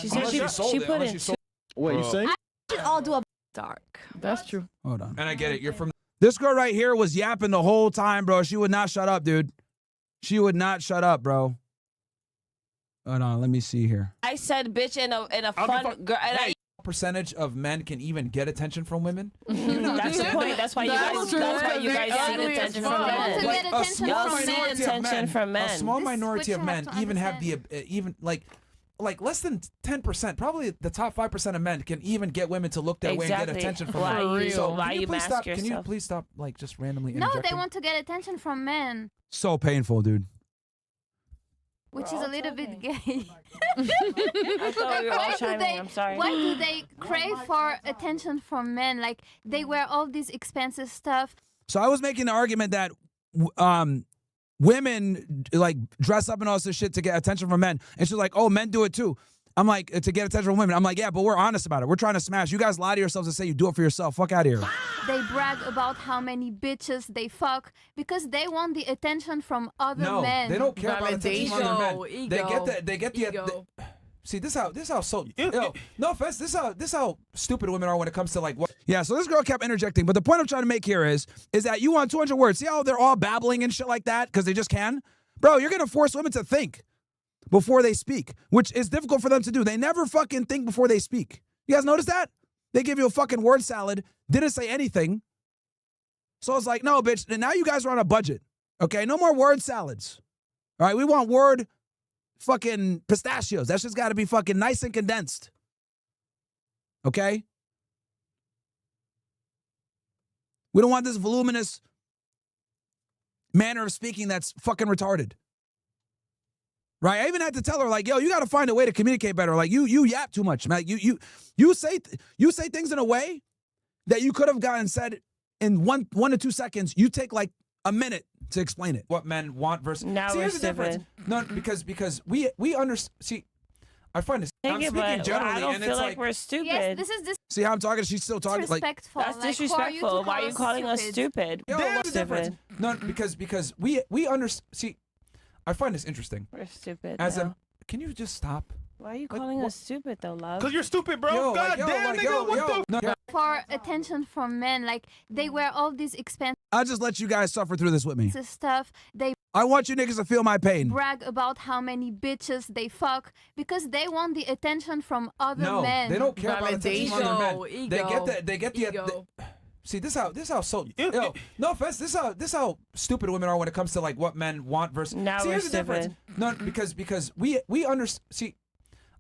She said she put in. What you saying? Should all do a dark. That's true. Hold on. And I get it. You're from. This girl right here was yapping the whole time, bro. She would not shut up, dude. She would not shut up, bro. Hold on, let me see here. I said bitch in a fun girl. Hey, percentage of men can even get attention from women? That's the point. That's why you guys. That's why you guys seek attention from men. To get attention Y'all from seek men. attention from men. A small This is minority what of you have men to even have the even like less than 10%, probably the top 5% of men can even get women to look their way and get Exactly. attention from Why men. you- So why can you you please mask stop? Can you yourself? please stop like just randomly No, interjecting? they want to get attention from men, So painful, dude. which is a little bit gay. I thought we were all Why do chiming they? in. I'm sorry. Why do they crave for attention from men? Like they wear all these expensive stuff. So I was making the argument that women like dress up and all this shit to get attention from men, and she's like, "Oh, men do it too." I'm like, to get attention from women. I'm like, yeah, but we're honest about it. We're trying to smash. You guys lie to yourselves and say you do it for yourself. Fuck out of here. They brag about how many bitches they fuck because they want the attention from other No, men. they don't care about attention from other men. Ego, They get the. ego. See, this how so. Yo, no offense. This how stupid women are when it comes to like what. Yeah. So this girl kept interjecting, but the point I'm trying to make here is that you want 200 words. See how they're all babbling and shit like that because they just can, bro. You're gonna force women to think before they speak, which is difficult for them to do. They never fucking think before they speak. You guys notice that? They give you a fucking word salad, didn't say anything. So it's like, no, bitch, and now you guys are on a budget. Okay, no more word salads. All right, we want word fucking pistachios. That's just got to be fucking nice and condensed. Okay? We don't want this voluminous manner of speaking that's fucking retarded. Right? I even had to tell her, like, yo, you got to find a way to communicate better. Like, you yap too much. Like, you say things in a way that you could have gotten said in one to 2 seconds. You take like a minute to explain it. What men want versus. Now See, we're here's the difference. No, because we understand. See, I find this. I'm speaking generally, I don't and feel it's like we're stupid. Yes, this is See how I'm talking? She's still talking. Like, disrespectful. That's Like, disrespectful. Why are you calling us stupid? yo, what's the difference? No, because we understand. See, I find this interesting. We're stupid. As now. can you just stop? Why are you calling us stupid though, love? Cause you're stupid, bro. Yo, God like, yo, damn, like, nigga, yo, what yo. the? No, for attention from men. Like they wear all these expensive I'll just let you guys suffer through this with me. stuff. They I want you niggas to feel my pain. brag about how many bitches they fuck because they want the attention from other No, men. they don't care about attention from other men. Ego, They get the. ego. See, this how so. Yo, no offense. This how stupid women are when it comes to like what men want versus. Now See, we're here's the difference. stupid. No, because we understand. See,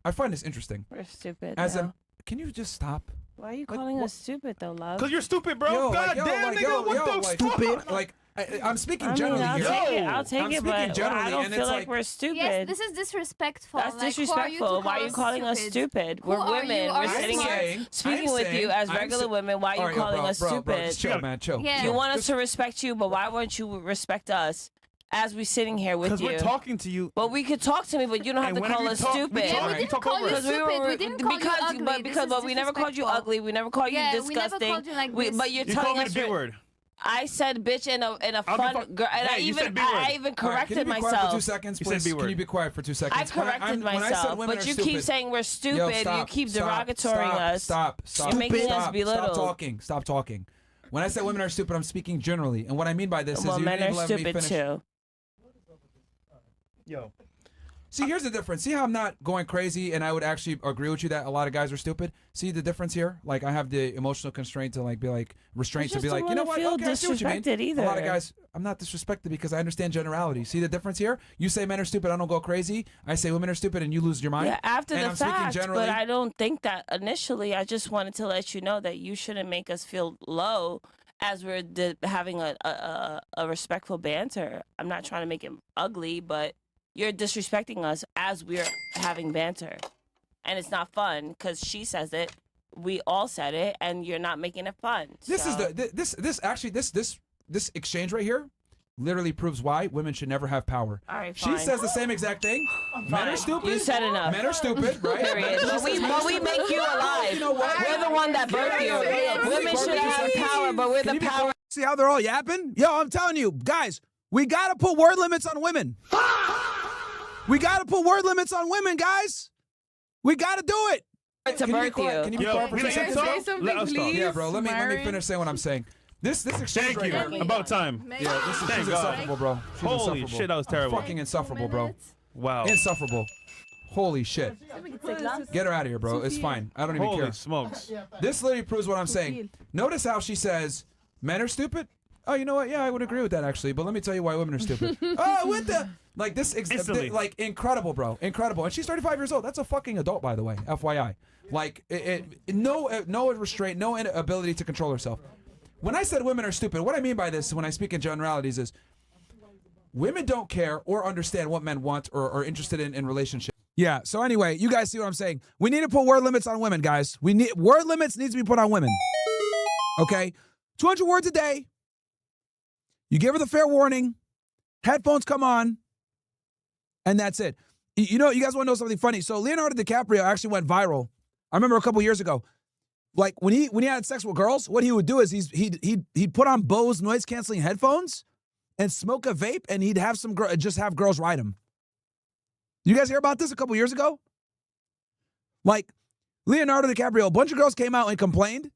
I find this interesting. We're stupid. As now. can you just stop? Why are you calling us stupid though, love? Cause you're stupid, bro. Yo, God like, yo, damn, like, nigga, yo, what yo, the like, fuck? Like I'm speaking I mean, generally I'll here. take it. Yo, I'll take I'm it, speaking but generally, I don't and feel it's like like- we're stupid. Yes, this is disrespectful. That's Like, who are you to disrespectful. call Why are you calling us stupid? Who We're are women. you? We're Are you sitting here speaking with you as regular women. Why are you calling us Bro, stupid? just chill, man, chill. Yeah. You want us to respect you, but why won't you respect us as we're sitting here with Cause you? we're talking to you. Well, we could talk to me, but you don't have And to whenever call you us talk- we stupid. talk- Yeah, we you didn't talk call over you us. stupid. We didn't call you because, ugly. but This because is but we never called you disrespectful. ugly. We never called you Yeah, we never disgusting. called you like this. But you're You telling called me us the B word. I said bitch in a I'll be fun fu- girl, and Hey, I you even said B word. I even All right, can you corrected be quiet for myself. 2 seconds, You said please? B Can word. you be quiet for 2 I seconds? corrected when I said myself, women but are you stupid, keep saying we're Yo, stupid. stop, you keep stop, derogatoring us. Stop. You're making us Stop belittled. talking. Stop talking. When I say women are stupid, I'm speaking generally, and what I mean by this Well, is you men didn't are even let me stupid finish. too. Yo. See, here's the difference. See how I'm not going crazy, and I would actually agree with you that a lot of guys are stupid. See the difference here? Like I have the emotional constraint to like be like restraint I to be just like, don't you know wanna what? feel Okay, I see what you mean. disrespected either. A lot of guys, I'm not disrespected because I understand generality. See the difference here? You say men are stupid, I don't go crazy. I say women are stupid, and you lose your mind. Yeah, after and the I'm speaking fact, generally. but I don't think that initially. I just wanted to let you know that you shouldn't make us feel low as we're having a respectful banter. I'm not trying to make it ugly, but you're disrespecting us as we're having banter, and it's not fun because she says it, we all said it, and you're not making it fun. This so. is this exchange right here literally proves why women should never have power. All right, She fine. says the same exact thing. Men are stupid. You said enough. Men are stupid, right? Period. But we make you alive. You know what? We're the one that birthed you. Women should have power, but we're the power. See how they're all yapping? Yo, I'm telling you, guys, we gotta put word limits on women. We gotta put word limits on women, guys. We gotta do it. To birth you. Can you be Yo, quiet for we 2 can seconds? talk? Say something, Let us talk. please. Yeah, bro. Let me Myron. finish saying what I'm saying. This exchange Thank right you. here. About time. Yeah, this is Thank she's God. insufferable, bro. She's Holy insufferable. shit, that was terrible. Fucking insufferable, bro. Wow. Insufferable. Holy shit. Get her out of here, bro. It's fine. I don't even Holy care. smokes. This literally proves what I'm saying. Notice how she says men are stupid. Oh, you know what? Yeah, I would agree with that actually. But let me tell you why women are stupid. Oh, what the? Like this, like incredible, bro, incredible. And she's 35 years old. That's a fucking adult, by the way. FYI. Like no restraint, no ability to control herself. When I said women are stupid, what I mean by this, when I speak in generalities, is women don't care or understand what men want or are interested in relationships. Yeah. So anyway, you guys see what I'm saying? We need to put word limits on women, guys. Word limits needs to be put on women. Okay, 200 words a day. You give her the fair warning. Headphones come on, and that's it. You know, you guys want to know something funny? So Leonardo DiCaprio actually went viral. I remember a couple years ago. Like when he had sex with girls, what he would do is he'd put on Bose noise canceling headphones and smoke a vape, and he'd have just have girls ride him. You guys hear about this a couple years ago? Like Leonardo DiCaprio, a bunch of girls came out and complained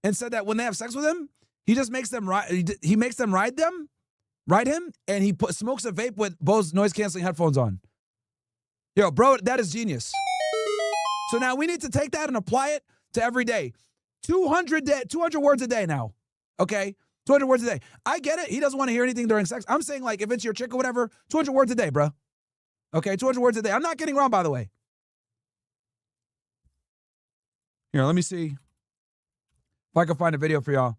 and said that when they have sex with him, he just makes them ride. He makes them ride him, and he smokes a vape with Bose noise canceling headphones on. Yo, bro, that is genius. So now we need to take that and apply it to every day. 200 words a day now. Okay? 200 words a day. I get it. He doesn't want to hear anything during sex. I'm saying, like, if it's your chick or whatever, 200 words a day, bro. Okay? 200 words a day. I'm not getting wrong, by the way. Here, let me see if I can find a video for y'all.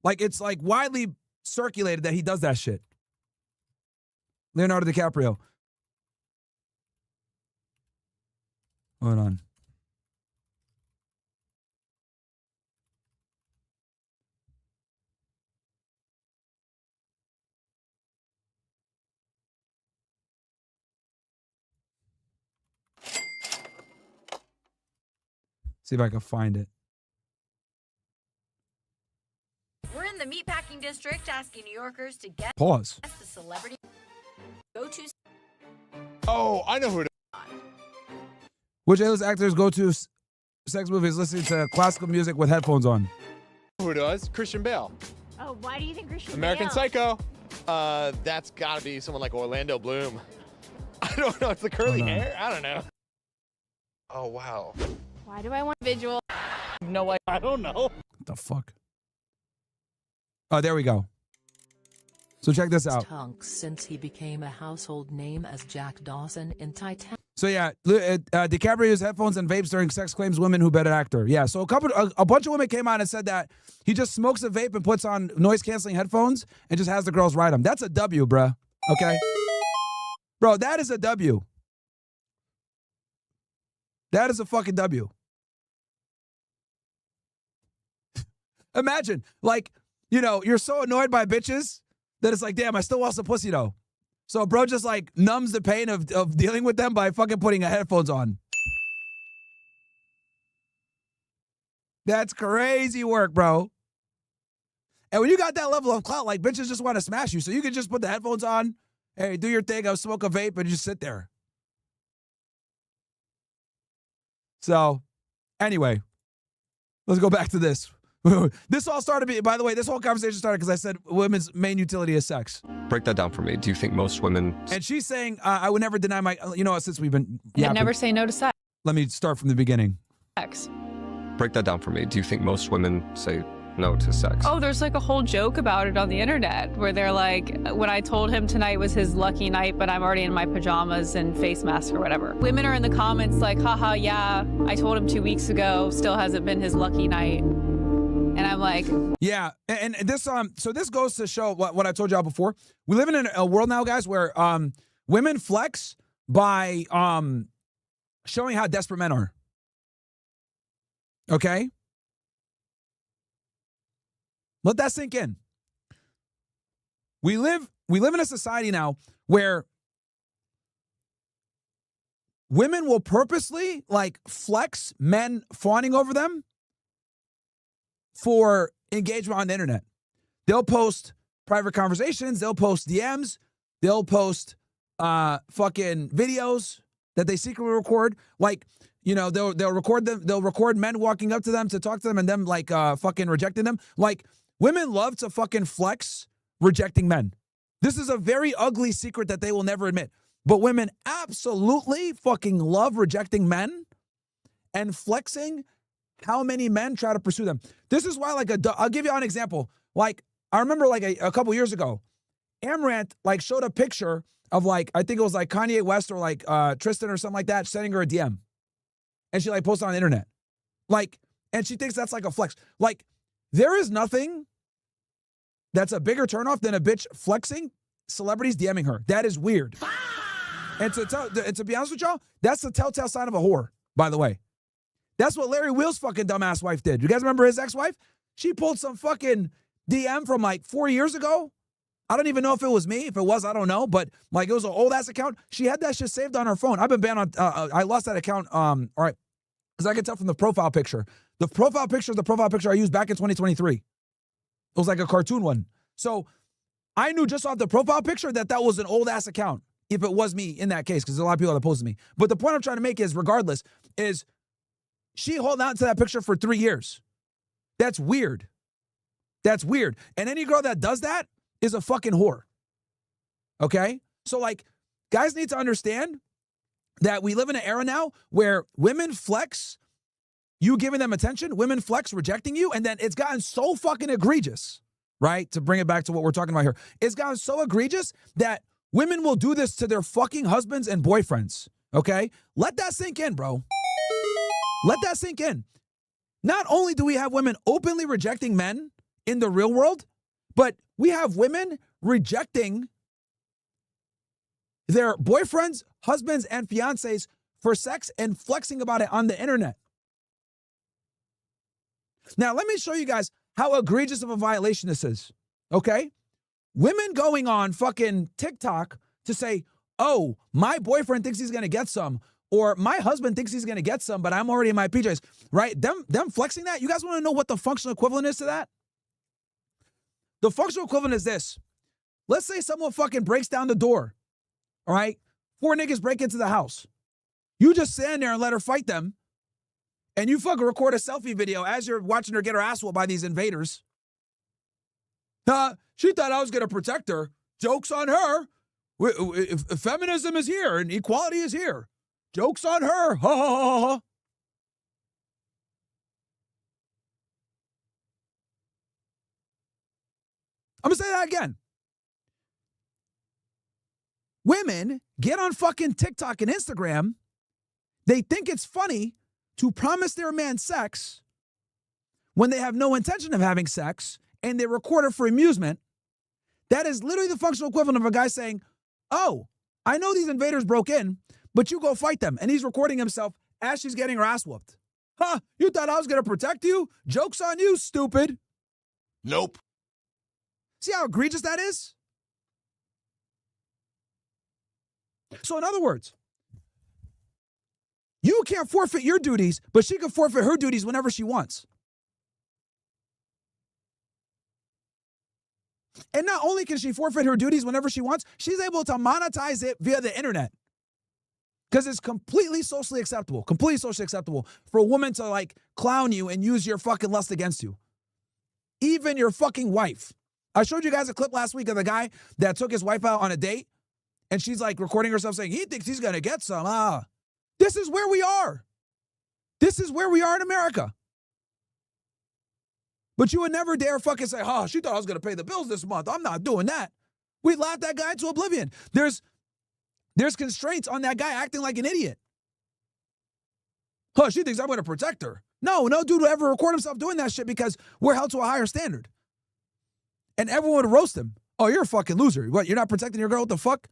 Like, it's like widely circulated that he does that shit. Leonardo DiCaprio. Hold on. See if I can find it. We're in the meatpacking district asking New Yorkers to guess Pause. the celebrity go-to. Oh, I know who it is. Which A-list actors go to sex movies listening to classical music with headphones on? Who it was? Christian Bale. Oh, why do you think Christian American Bale? Psycho. That's gotta be someone like Orlando Bloom. I don't know. It's the curly hair. I don't know. Oh wow. Why do I want visual? No way. I don't know. What the fuck? Oh, there we go. So check this out. Stunk since he became a household name as Jack Dawson in Titanic. So yeah, DiCaprio used headphones and vapes during sex claims women who bet actor. Yeah, so a bunch of women came out and said that he just smokes a vape and puts on noise canceling headphones and just has the girls ride him. That's a W, bruh. Okay? Bro, that is a W. That is a fucking W. Imagine, like, you know, you're so annoyed by bitches that it's like, damn, I still want some pussy though. So bro just like numbs the pain of dealing with them by fucking putting headphones on. That's crazy work, bro. And when you got that level of clout, like bitches just want to smash you. So you can just put the headphones on, hey, do your thing, I'll smoke a vape and just sit there. So anyway, let's go back to this. This all started, by the way, this whole conversation started because I said women's main utility is sex. Break that down for me. Do you think most women... And she's saying, I would never deny my, you know, since we've been... I'd never say no to sex. Let me start from the beginning. Sex. Break that down for me. Do you think most women say no to sex? Oh, there's like a whole joke about it on the internet where they're like, when I told him tonight was his lucky night, but I'm already in my pajamas and face mask or whatever. Women are in the comments like, haha, yeah, I told him 2 weeks ago, still hasn't been his lucky night. And I'm like, yeah, and this so this goes to show what I told y'all before. We live in a world now, guys, where women flex by showing how desperate men are. Okay? Let that sink in. We live in a society now where women will purposely like flex men fawning over them for engagement on the internet. They'll post private conversations, they'll post DMs, they'll post fucking videos that they secretly record. Like, you know, they'll record them, they'll record men walking up to them to talk to them and them like fucking rejecting them. Like, women love to fucking flex rejecting men. This is a very ugly secret that they will never admit. But women absolutely fucking love rejecting men and flexing how many men try to pursue them. This is why, like, I'll give you an example. Like, I remember like a couple years ago, Amaranth like showed a picture of like, I think it was like Kanye West or like Tristan or something like that, sending her a DM. And she like posted on the internet. Like, and she thinks that's like a flex. Like, there is nothing that's a bigger turnoff than a bitch flexing celebrities DMing her. That is weird. And to be honest with y'all, that's the telltale sign of a whore, by the way. That's what Larry Wheel's fucking dumbass wife did. You guys remember his ex-wife? She pulled some fucking DM from like 4 years ago. I don't even know if it was me. If it was, I don't know. But like, it was an old ass account. She had that shit saved on her phone. I've been banned on, I lost that account. All right. Because I can tell from the profile picture. The profile picture is the profile picture I used back in 2023. It was like a cartoon one. So I knew just off the profile picture that that was an old ass account. If it was me in that case, because there's a lot of people that opposed me. But the point I'm trying to make is, regardless, is she holding on to that picture for 3 years. That's weird. That's weird. And any girl that does that is a fucking whore. Okay? So, like, guys need to understand that we live in an era now where women flex you giving them attention, women flex rejecting you, and then it's gotten so fucking egregious, right? To bring it back to what we're talking about here. It's gotten so egregious that women will do this to their fucking husbands and boyfriends, okay? Let that sink in, bro. Let that sink in. Not only do we have women openly rejecting men in the real world, but we have women rejecting their boyfriends, husbands, and fiancés for sex and flexing about it on the internet. Now, let me show you guys how egregious of a violation this is, okay? Women going on fucking TikTok to say, oh, my boyfriend thinks he's going to get some, or my husband thinks he's going to get some, but I'm already in my PJs, right? Them flexing that, you guys want to know what the functional equivalent is to that? The functional equivalent is this. Let's say someone fucking breaks down the door, all right? 4 niggas break into the house. You just stand there and let her fight them, and you fucking record a selfie video as you're watching her get her ass whooped by these invaders. She thought I was going to protect her. Joke's on her. Feminism is here and equality is here. Joke's on her. Ha ha ha ha. I'm going to say that again. Women get on fucking TikTok and Instagram. They think it's funny to promise their man sex when they have no intention of having sex, and they record it for amusement. That is literally the functional equivalent of a guy saying, oh, I know these invaders broke in, but you go fight them. And he's recording himself as she's getting her ass whooped. Huh, you thought I was going to protect you? Joke's on you, stupid. Nope. See how egregious that is? So in other words, you can't forfeit your duties, but she can forfeit her duties whenever she wants. And not only can she forfeit her duties whenever she wants, she's able to monetize it via the internet. Because it's completely socially acceptable for a woman to like clown you and use your fucking lust against you. Even your fucking wife. I showed you guys a clip last week of the guy that took his wife out on a date, and she's like recording herself saying, he thinks he's going to get some. This is where we are. This is where we are in America. But you would never dare fucking say, oh, she thought I was going to pay the bills this month. I'm not doing that. We'd laugh that guy to oblivion. There's constraints on that guy acting like an idiot. Oh, she thinks I'm going to protect her. No dude will ever record himself doing that shit because we're held to a higher standard. And everyone would roast him. Oh, you're a fucking loser. What, you're not protecting your girl? What the fuck?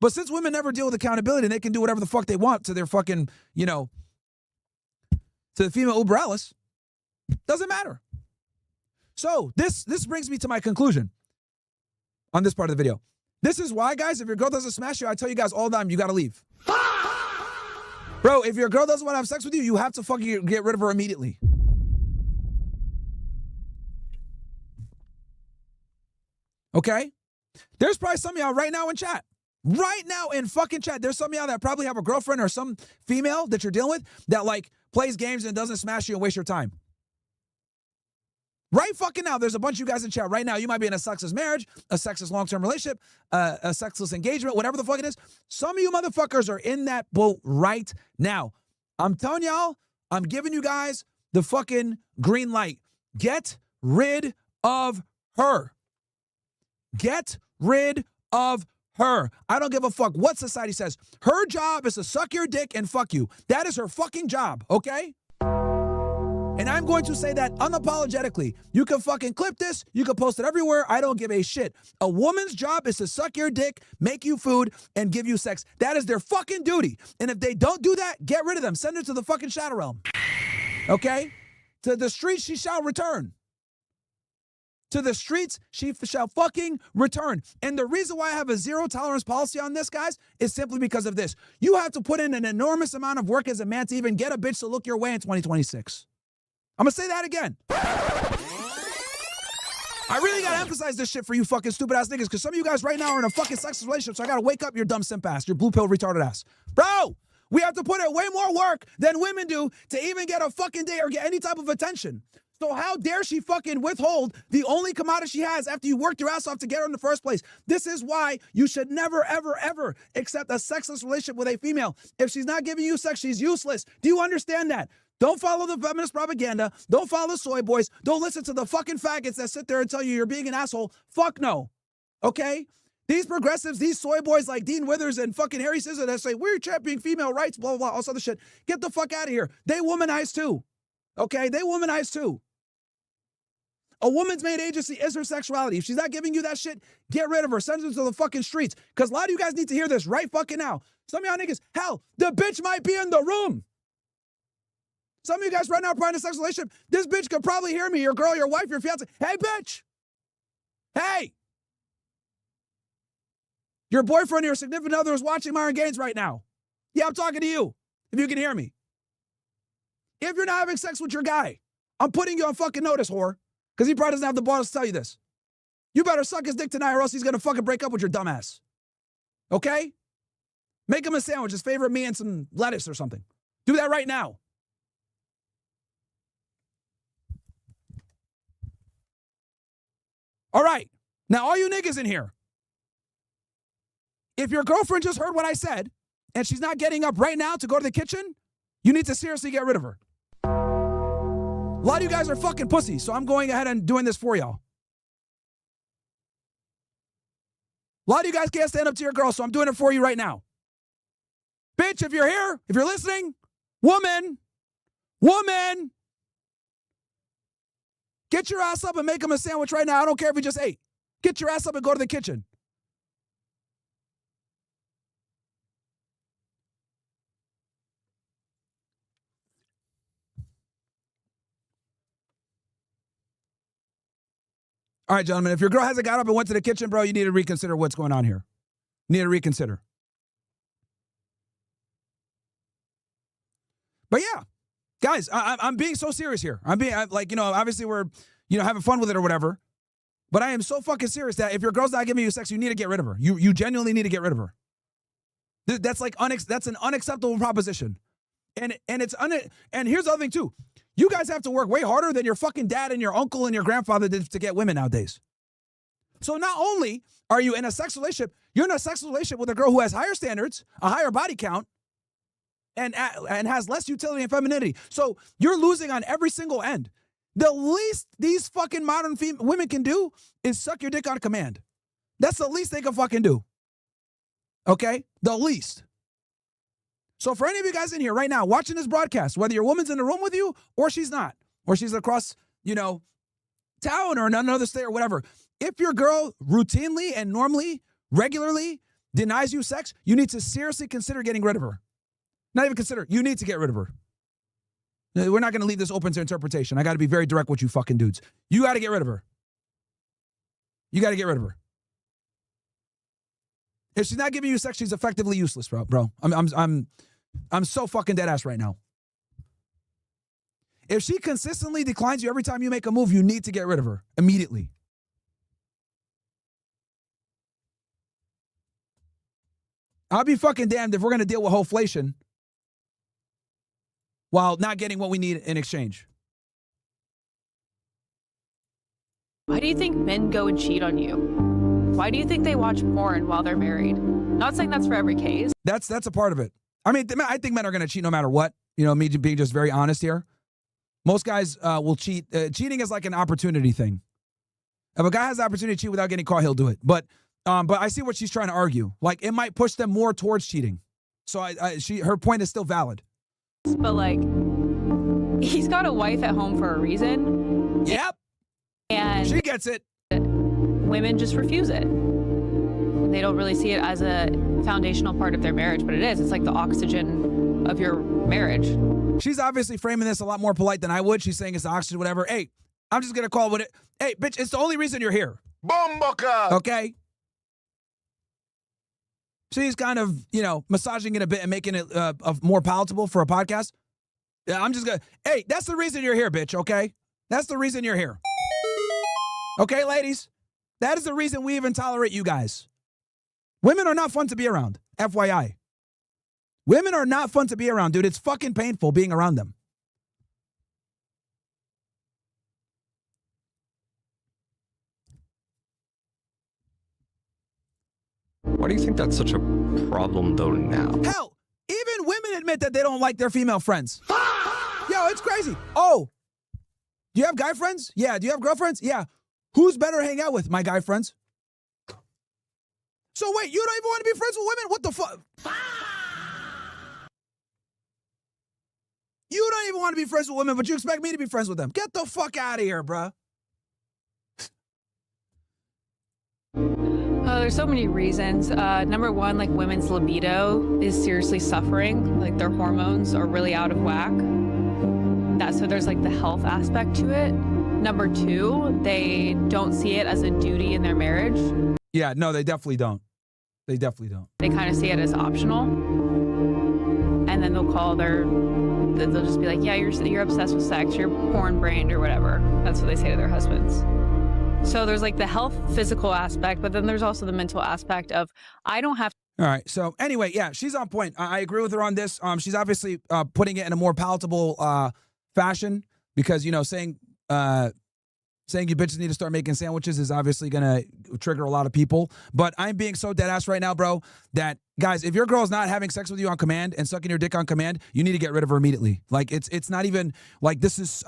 But since women never deal with accountability and they can do whatever the fuck they want to their fucking, to the female Uber Alice, doesn't matter. So this brings me to my conclusion on this part of the video. This is why, guys, if your girl doesn't smash you, I tell you guys all the time, you got to leave. Bro, if your girl doesn't want to have sex with you, you have to fucking get rid of her immediately. Okay? There's probably some of y'all right now in chat. Right now in fucking chat, there's some of y'all that probably have a girlfriend or some female that you're dealing with that like plays games and doesn't smash you and waste your time. Right fucking now, there's a bunch of you guys in chat right now. You might be in a sexless marriage, a sexless long-term relationship, a sexless engagement, whatever the fuck it is. Some of you motherfuckers are in that boat right now. I'm telling y'all, I'm giving you guys the fucking green light. Get rid of her. Get rid of her. I don't give a fuck what society says. Her job is to suck your dick and fuck you. That is her fucking job, okay? And I'm going to say that unapologetically. You can fucking clip this. You can post it everywhere. I don't give a shit. A woman's job is to suck your dick, make you food, and give you sex. That is their fucking duty. And if they don't do that, get rid of them. Send her to the fucking shadow realm. Okay? To the streets she shall return. To the streets she shall fucking return. And the reason why I have a zero tolerance policy on this, guys, is simply because of this. You have to put in an enormous amount of work as a man to even get a bitch to look your way in 2026. I'm gonna say that again. I really gotta emphasize this shit for you fucking stupid ass niggas, because some of you guys right now are in a fucking sexless relationship, so I gotta wake up your dumb simp ass, your blue pill retarded ass. Bro, we have to put in way more work than women do to even get a fucking date or get any type of attention. So how dare she fucking withhold the only commodity she has after you worked your ass off to get her in the first place? This is why you should never, ever, ever accept a sexless relationship with a female. If she's not giving you sex, she's useless. Do you understand that? Don't follow the feminist propaganda. Don't follow the soy boys. Don't listen to the fucking faggots that sit there and tell you you're being an asshole. Fuck no. Okay? These progressives, these soy boys like Dean Withers and fucking Harry Scissor that say, we're championing female rights, blah, blah, blah, all this other shit. Get the fuck out of here. They womanize too. Okay? They womanize too. A woman's main agency is her sexuality. If she's not giving you that shit, get rid of her. Send her to the fucking streets. Because a lot of you guys need to hear this right fucking now. Some of y'all niggas, hell, the bitch might be in the room. Some of you guys right now are probably in a sexual relationship. This bitch could probably hear me, your girl, your wife, your fiance. Hey, bitch. Hey. Your boyfriend or your significant other is watching Myron Gaines right now. Yeah, I'm talking to you, if you can hear me. If you're not having sex with your guy, I'm putting you on fucking notice, whore, because he probably doesn't have the balls to tell you this. You better suck his dick tonight or else he's going to fucking break up with your dumb ass. Okay? Make him a sandwich, his favorite meat and some lettuce or something. Do that right now. All right. Now, all you niggas in here, if your girlfriend just heard what I said and she's not getting up right now to go to the kitchen, you need to seriously get rid of her. A lot of you guys are fucking pussies, so I'm going ahead and doing this for y'all. A lot of you guys can't stand up to your girl, so I'm doing it for you right now. Bitch, if you're here, if you're listening, woman, get your ass up and make him a sandwich right now. I don't care if he just ate. Get your ass up and go to the kitchen. All right, gentlemen, if your girl hasn't got up and went to the kitchen, bro, you need to reconsider what's going on here. You need to reconsider. But yeah, guys, I'm being so serious here. Obviously we're, having fun with it or whatever. But I am so fucking serious that if your girl's not giving you sex, you need to get rid of her. You genuinely need to get rid of her. That's an unacceptable proposition. And here's the other thing too. You guys have to work way harder than your fucking dad and your uncle and your grandfather did to get women nowadays. So not only are you in a sex relationship, you're in a sex relationship with a girl who has higher standards, a higher body count, and has less utility and femininity. So you're losing on every single end. The least these fucking modern women can do is suck your dick on command. That's the least they can fucking do. Okay? The least. So for any of you guys in here right now watching this broadcast, whether your woman's in the room with you or she's not, or she's across, town or in another state or whatever, if your girl routinely and normally, regularly denies you sex, you need to seriously consider getting rid of her. Not even consider, you need to get rid of her. We're not going to leave this open to interpretation. I got to be very direct with you fucking dudes. You got to get rid of her. You got to get rid of her. If she's not giving you sex, she's effectively useless, bro. I'm so fucking dead ass right now. If she consistently declines you every time you make a move, you need to get rid of her immediately. I'll be fucking damned if we're going to deal with wholeflation while not getting what we need in exchange. Why do you think men go and cheat on you? Why do you think they watch porn while they're married? Not saying that's for every case. That's a part of it. I mean, I think men are going to cheat no matter what. You know, me being just very honest here. Most guys will cheat. Cheating is like an opportunity thing. If a guy has the opportunity to cheat without getting caught, he'll do it. But I see what she's trying to argue. Like, it might push them more towards cheating. So her point is still valid. But like, he's got a wife at home for a reason. Yep. And she gets it. Women just refuse it. They don't really see it as a foundational part of their marriage, but it is. It's like the oxygen of your marriage. She's obviously framing this a lot more polite than I would. She's saying it's the oxygen, whatever. Hey, I'm just going to call it what it. Hey, bitch, it's the only reason you're here. Bomboka! Okay? She's kind of, you know, massaging it a bit and making it more palatable for a podcast. Yeah, I'm just going to. Hey, that's the reason you're here, bitch, okay? That's the reason you're here. Okay, ladies? That is the reason we even tolerate you guys. Women are not fun to be around, FYI. Women are not fun to be around, dude. It's fucking painful being around them. Why do you think that's such a problem, though, now? Hell, even women admit that they don't like their female friends. Yo, it's crazy. Oh, do you have guy friends? Yeah. Do you have girlfriends? Yeah. Who's better to hang out with? My guy friends. So wait, you don't even want to be friends with women? What the fuck? You don't even want to be friends with women, but you expect me to be friends with them. Get the fuck out of here, bruh. There's so many reasons. Number one, like women's libido is seriously suffering. Like their hormones are really out of whack. So there's like the health aspect to it. Number two, they don't see it as a duty in their marriage. Yeah, no, they definitely don't. They definitely don't. They kind of see it as optional. And then they'll just be like, yeah, you're obsessed with sex, you're porn-brained or whatever. That's what they say to their husbands. So there's like the health, physical aspect, but then there's also the mental aspect of, I don't have. All right. So anyway, yeah, she's on point. I agree with her on this. She's obviously putting it in a more palatable fashion because, you know, saying you bitches need to start making sandwiches is obviously going to trigger a lot of people. But I'm being so dead ass right now, bro, that guys, if your girl's not having sex with you on command and sucking your dick on command, you need to get rid of her immediately. Like it's not even like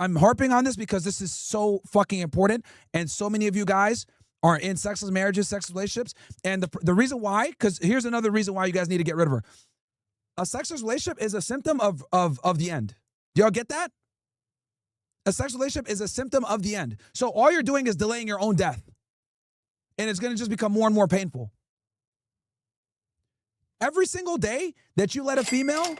I'm harping on this because this is so fucking important. And so many of you guys are in sexless marriages, sexless relationships. And the reason why, because here's another reason why you guys need to get rid of her. A sexless relationship is a symptom of the end. Do y'all get that? A sexual relationship is a symptom of the end. So all you're doing is delaying your own death. And it's going to just become more and more painful. Every single day that you let a female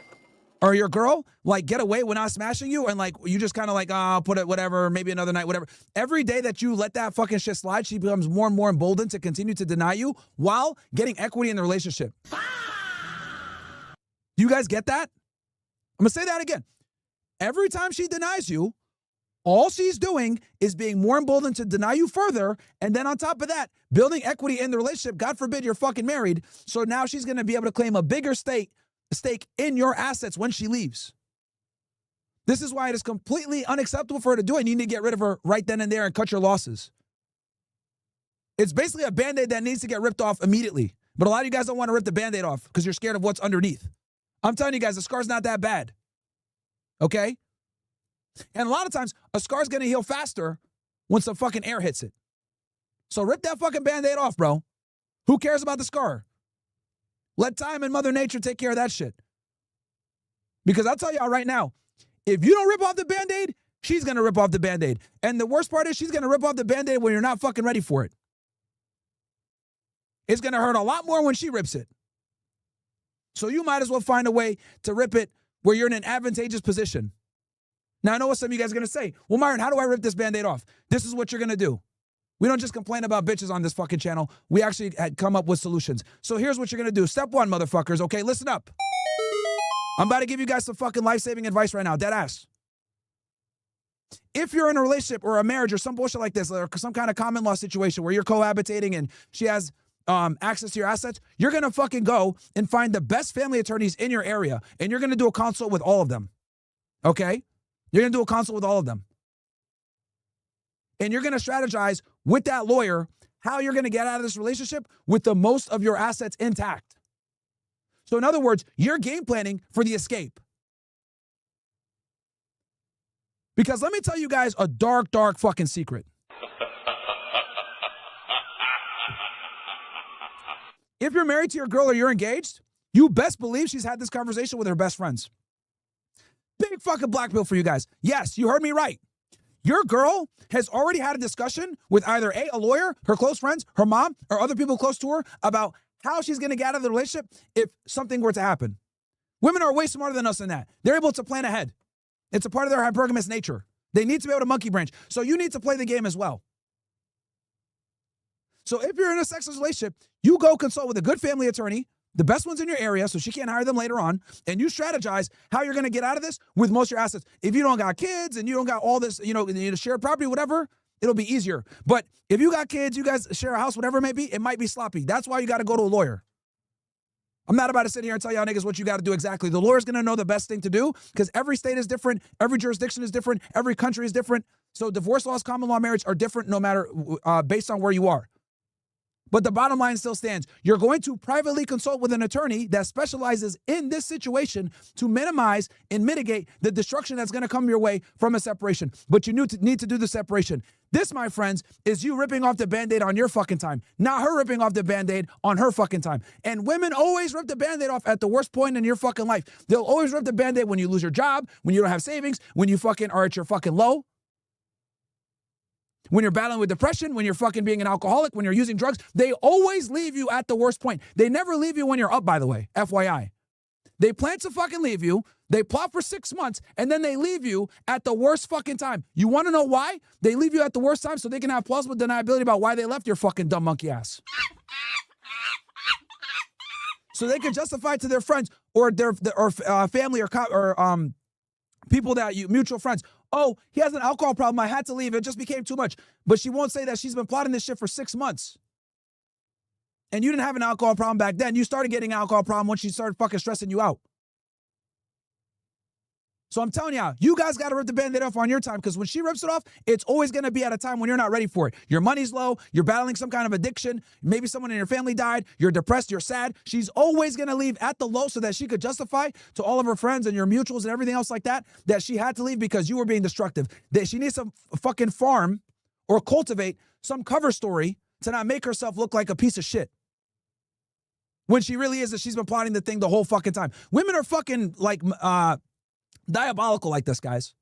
or your girl like get away with not smashing you and like you just kind of like, oh, put it, whatever, maybe another night, whatever. Every day that you let that fucking shit slide, she becomes more and more emboldened to continue to deny you while getting equity in the relationship. You guys get that? I'm going to say that again. Every time she denies you, all she's doing is being more emboldened to deny you further. And then on top of that, building equity in the relationship. God forbid you're fucking married. So now she's going to be able to claim a bigger stake in your assets when she leaves. This is why it is completely unacceptable for her to do it. And you need to get rid of her right then and there and cut your losses. It's basically a Band-Aid that needs to get ripped off immediately. But a lot of you guys don't want to rip the Band-Aid off because you're scared of what's underneath. I'm telling you guys, the scar's not that bad. Okay? And a lot of times, a scar's going to heal faster when some fucking air hits it. So rip that fucking Band-Aid off, bro. Who cares about the scar? Let time and Mother Nature take care of that shit. Because I'll tell y'all right now, if you don't rip off the Band-Aid, she's going to rip off the Band-Aid. And the worst part is she's going to rip off the Band-Aid when you're not fucking ready for it. It's going to hurt a lot more when she rips it. So you might as well find a way to rip it where you're in an advantageous position. Now, I know what some of you guys are going to say. Well, Myron, how do I rip this Band-Aid off? This is what you're going to do. We don't just complain about bitches on this fucking channel. We actually had come up with solutions. So here's what you're going to do. Step one, motherfuckers. Okay, listen up. I'm about to give you guys some fucking life-saving advice right now. Dead ass. If you're in a relationship or a marriage or some bullshit like this, or some kind of common law situation where you're cohabitating and she has access to your assets, you're going to fucking go and find the best family attorneys in your area. And you're going to do a consult with all of them. Okay? You're going to do a consult with all of them. And you're going to strategize with that lawyer how you're going to get out of this relationship with the most of your assets intact. So in other words, you're game planning for the escape. Because let me tell you guys a dark, dark fucking secret. If you're married to your girl or you're engaged, you best believe she's had this conversation with her best friends. Big fucking black pill for you guys. Yes, you heard me right. Your girl has already had a discussion with either a lawyer, her close friends, her mom, or other people close to her about how she's going to get out of the relationship if something were to happen. Women are way smarter than us in that. They're able to plan ahead. It's a part of their hypergamous nature. They need to be able to monkey branch. So you need to play the game as well. So if you're in a sexless relationship, you go consult with a good family attorney, the best ones in your area, so she can't hire them later on, and you strategize how you're going to get out of this with most of your assets. If you don't got kids and you don't got all this, shared property, whatever, it'll be easier. But if you got kids, you guys share a house, whatever it may be, it might be sloppy. That's why you got to go to a lawyer. I'm not about to sit here and tell y'all niggas what you got to do exactly. The lawyer's going to know the best thing to do because every state is different. Every jurisdiction is different. Every country is different. So divorce laws, common law marriage are different no matter based on where you are. But the bottom line still stands. You're going to privately consult with an attorney that specializes in this situation to minimize and mitigate the destruction that's going to come your way from a separation. But you need to do the separation. This, my friends, is you ripping off the Band-Aid on your fucking time, not her ripping off the Band-Aid on her fucking time. And women always rip the Band-Aid off at the worst point in your fucking life. They'll always rip the Band-Aid when you lose your job, when you don't have savings, when you fucking are at your fucking low. When you're battling with depression, when you're fucking being an alcoholic, when you're using drugs, they always leave you at the worst point. They never leave you when you're up, by the way, FYI. They plan to fucking leave you, they plot for 6 months, and then they leave you at the worst fucking time. You want to know why? They leave you at the worst time so they can have plausible deniability about why they left your fucking dumb monkey ass. So they can justify it to their friends or their family or people that mutual friends. Oh, he has an alcohol problem. I had to leave. It just became too much. But she won't say that she's been plotting this shit for 6 months. And you didn't have an alcohol problem back then. You started getting an alcohol problem when she started fucking stressing you out. So I'm telling y'all, you guys got to rip the Band-Aid off on your time because when she rips it off, it's always going to be at a time when you're not ready for it. Your money's low. You're battling some kind of addiction. Maybe someone in your family died. You're depressed. You're sad. She's always going to leave at the low so that she could justify to all of her friends and your mutuals and everything else like that she had to leave because you were being destructive. That she needs to fucking farm or cultivate some cover story to not make herself look like a piece of shit. When she really is that she's been plotting the thing the whole fucking time. Women are fucking like diabolical like this, guys.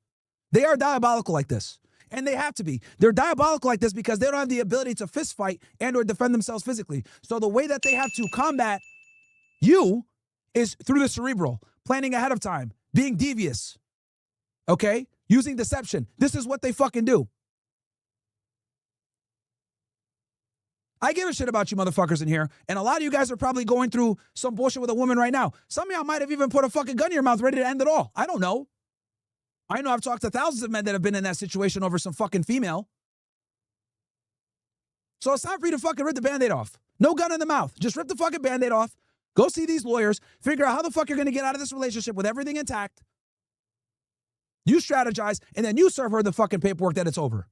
They are diabolical like this. And they have to be. They're diabolical like this because they don't have the ability to fist fight and or defend themselves physically. So the way that they have to combat you is through the cerebral, planning ahead of time, being devious, okay? Using deception. This is what they fucking do. I give a shit about you motherfuckers in here, and a lot of you guys are probably going through some bullshit with a woman right now. Some of y'all might have even put a fucking gun in your mouth ready to end it all. I don't know. I know I've talked to thousands of men that have been in that situation over some fucking female. So it's time for you to fucking rip the Band-Aid off. No gun in the mouth. Just rip the fucking Band-Aid off. Go see these lawyers. Figure out how the fuck you're going to get out of this relationship with everything intact. You strategize, and then you serve her the fucking paperwork that it's over.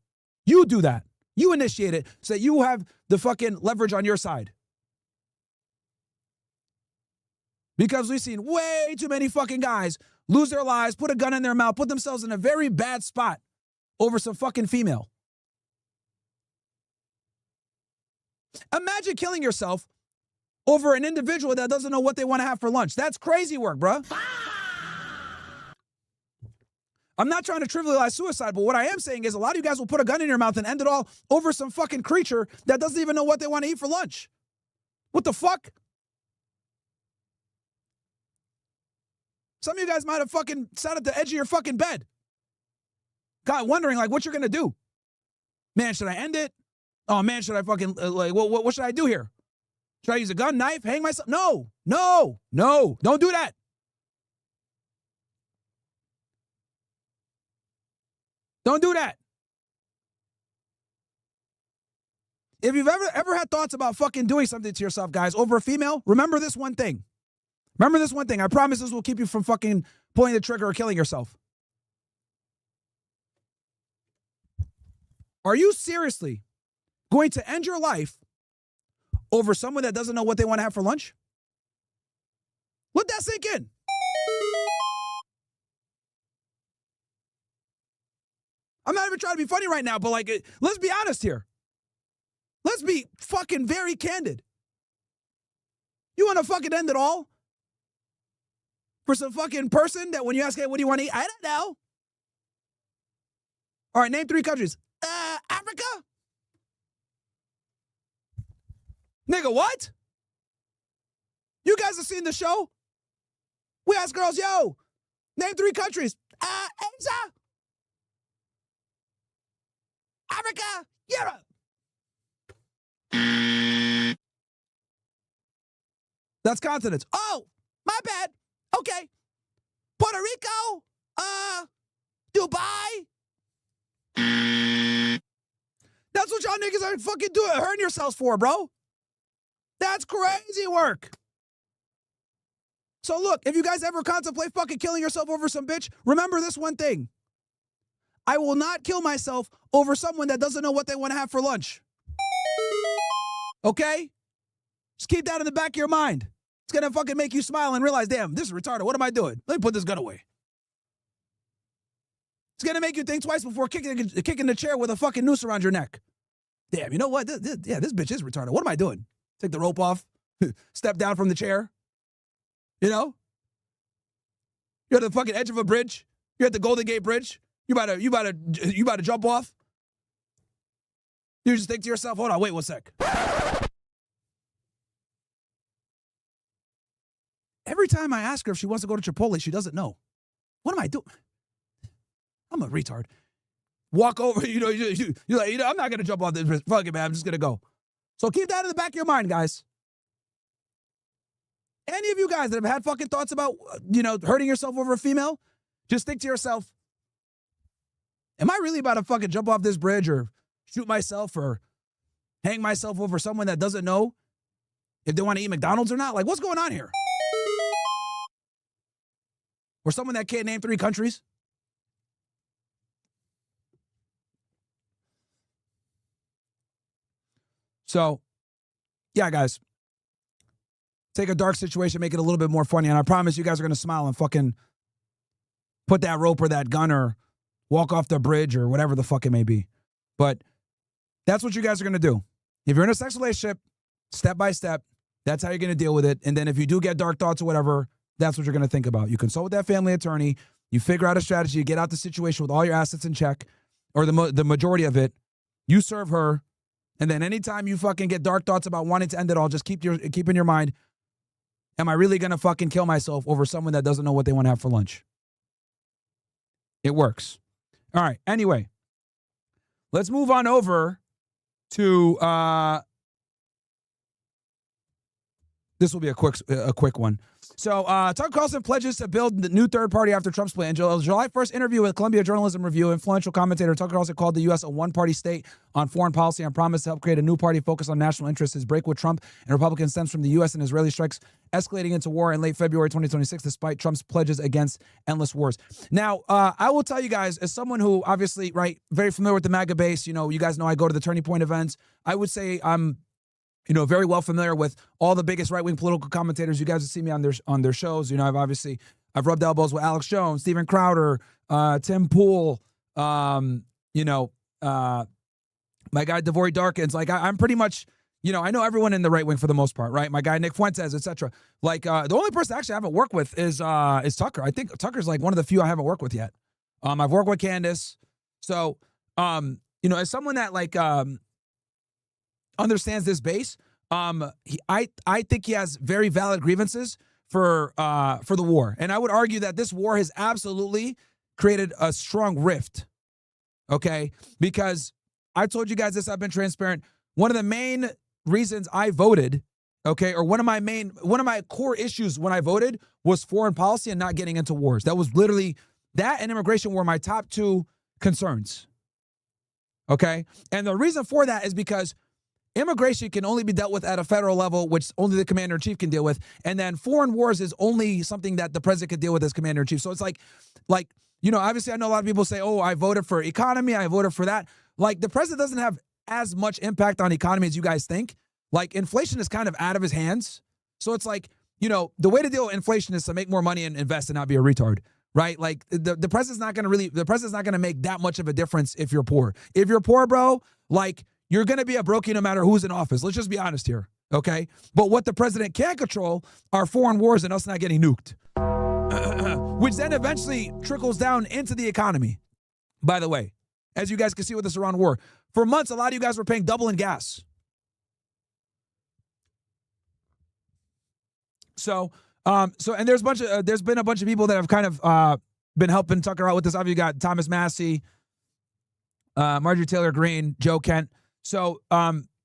You do that. You initiate it so that you have the fucking leverage on your side. Because we've seen way too many fucking guys lose their lives, put a gun in their mouth, put themselves in a very bad spot over some fucking female. Imagine killing yourself over an individual that doesn't know what they want to have for lunch. That's crazy work, bruh. I'm not trying to trivialize suicide, but what I am saying is a lot of you guys will put a gun in your mouth and end it all over some fucking creature that doesn't even know what they want to eat for lunch. What the fuck? Some of you guys might have fucking sat at the edge of your fucking bed. God, wondering like what you're going to do. Man, should I end it? Oh man, should I fucking, what should I do here? Should I use a gun, knife, hang myself? No, don't do that. Don't do that. If you've ever had thoughts about fucking doing something to yourself, guys, over a female, remember this one thing. Remember this one thing. I promise this will keep you from fucking pulling the trigger or killing yourself. Are you seriously going to end your life over someone that doesn't know what they want to have for lunch? Let that sink in. I'm not even trying to be funny right now, but like, let's be honest here. Let's be fucking very candid. You want to fucking end it all? For some fucking person that when you ask, hey, what do you want to eat? I don't know. All right, name 3 countries. Africa? Nigga, what? You guys have seen the show? We ask girls, yo, name 3 countries. Asia? Africa? Europe? That's continents. Oh, my bad. Okay. Puerto Rico? Dubai? That's what y'all niggas are fucking doing, hurting yourselves for, bro. That's crazy work. So look, if you guys ever contemplate fucking killing yourself over some bitch, remember this one thing. I will not kill myself over someone that doesn't know what they want to have for lunch. Okay? Just keep that in the back of your mind. It's gonna fucking make you smile and realize, damn, this is retarded. What am I doing? Let me put this gun away. It's gonna make you think twice before kicking the chair with a fucking noose around your neck. Damn, you know what? This bitch is retarded. What am I doing? Take the rope off, step down from the chair. You know? You're at the fucking edge of a bridge. You're at the Golden Gate Bridge. You about to jump off. You just think to yourself, hold on, wait 1 sec. Every time I ask her if she wants to go to Chipotle, she doesn't know. What am I doing? I'm a retard. Walk over, you're like, I'm not going to jump off this bridge. Fuck it, man. I'm just going to go. So keep that in the back of your mind, guys. Any of you guys that have had fucking thoughts about, hurting yourself over a female, just think to yourself, am I really about to fucking jump off this bridge or shoot myself or hang myself over someone that doesn't know if they want to eat McDonald's or not? Like, what's going on here? Or someone that can't name 3 countries? So, yeah, guys. Take a dark situation, make it a little bit more funny, and I promise you guys are going to smile and fucking put that rope or that gun or walk off the bridge or whatever the fuck it may be. But that's what you guys are going to do. If you're in a sex relationship, step by step, that's how you're going to deal with it. And then if you do get dark thoughts or whatever, that's what you're going to think about. You consult with that family attorney, you figure out a strategy, you get out the situation with all your assets in check, or the majority of it, you serve her, and then anytime you fucking get dark thoughts about wanting to end it all, just keep in your mind, am I really going to fucking kill myself over someone that doesn't know what they want to have for lunch? It works. All right. Anyway, let's move on over to this will be a quick one. So Tucker Carlson pledges to build the new third party after Trump's split. In July 1st interview with Columbia Journalism Review, influential commentator Tucker Carlson called the U.S. a one-party state on foreign policy and promised to help create a new party focused on national interests. His break with Trump and Republicans stems from the U.S. and Israeli strikes escalating into war in late February 2026, despite Trump's pledges against endless wars. Now, I will tell you guys, as someone who obviously, right, very familiar with the MAGA base, you guys know I go to the Turning Point events. I would say I'm very well familiar with all the biggest right-wing political commentators. You guys have seen me on their shows. I've rubbed elbows with Alex Jones, Steven Crowder, Tim Pool, my guy DeVory Darkins. Like I'm pretty much, I know everyone in the right wing for the most part, right? My guy Nick Fuentes, etc. Like the only person actually I haven't worked with is Tucker. I think Tucker's like one of the few I haven't worked with yet. I've worked with Candace. So, as someone that understands this base, I think he has very valid grievances for the war, and I would argue that this war has absolutely created a strong rift. Okay, because I told you guys this. I've been transparent. One of the main reasons I voted, okay, or one of my core issues when I voted was foreign policy and not getting into wars. That was literally that and immigration were my top 2 concerns. Okay, and the reason for that is because immigration can only be dealt with at a federal level, which only the commander-in-chief can deal with. And then foreign wars is only something that the president could deal with as commander-in-chief. So it's like, obviously I know a lot of people say, oh, I voted for economy, I voted for that. Like, the president doesn't have as much impact on the economy as you guys think. Like, inflation is kind of out of his hands. So it's like, you know, the way to deal with inflation is to make more money and invest and not be a retard, right? Like, the president's not going to make that much of a difference if you're poor. If you're poor, bro, like, you're going to be a brokey no matter who's in office. Let's just be honest here, okay? But what the president can control are foreign wars and us not getting nuked, which then eventually trickles down into the economy. By the way, as you guys can see with this Iran war, for months, a lot of you guys were paying double in gas. So and there's been a bunch of people that have kind of been helping Tucker out with this. Obviously, you got Thomas Massey, Marjorie Taylor Greene, Joe Kent. So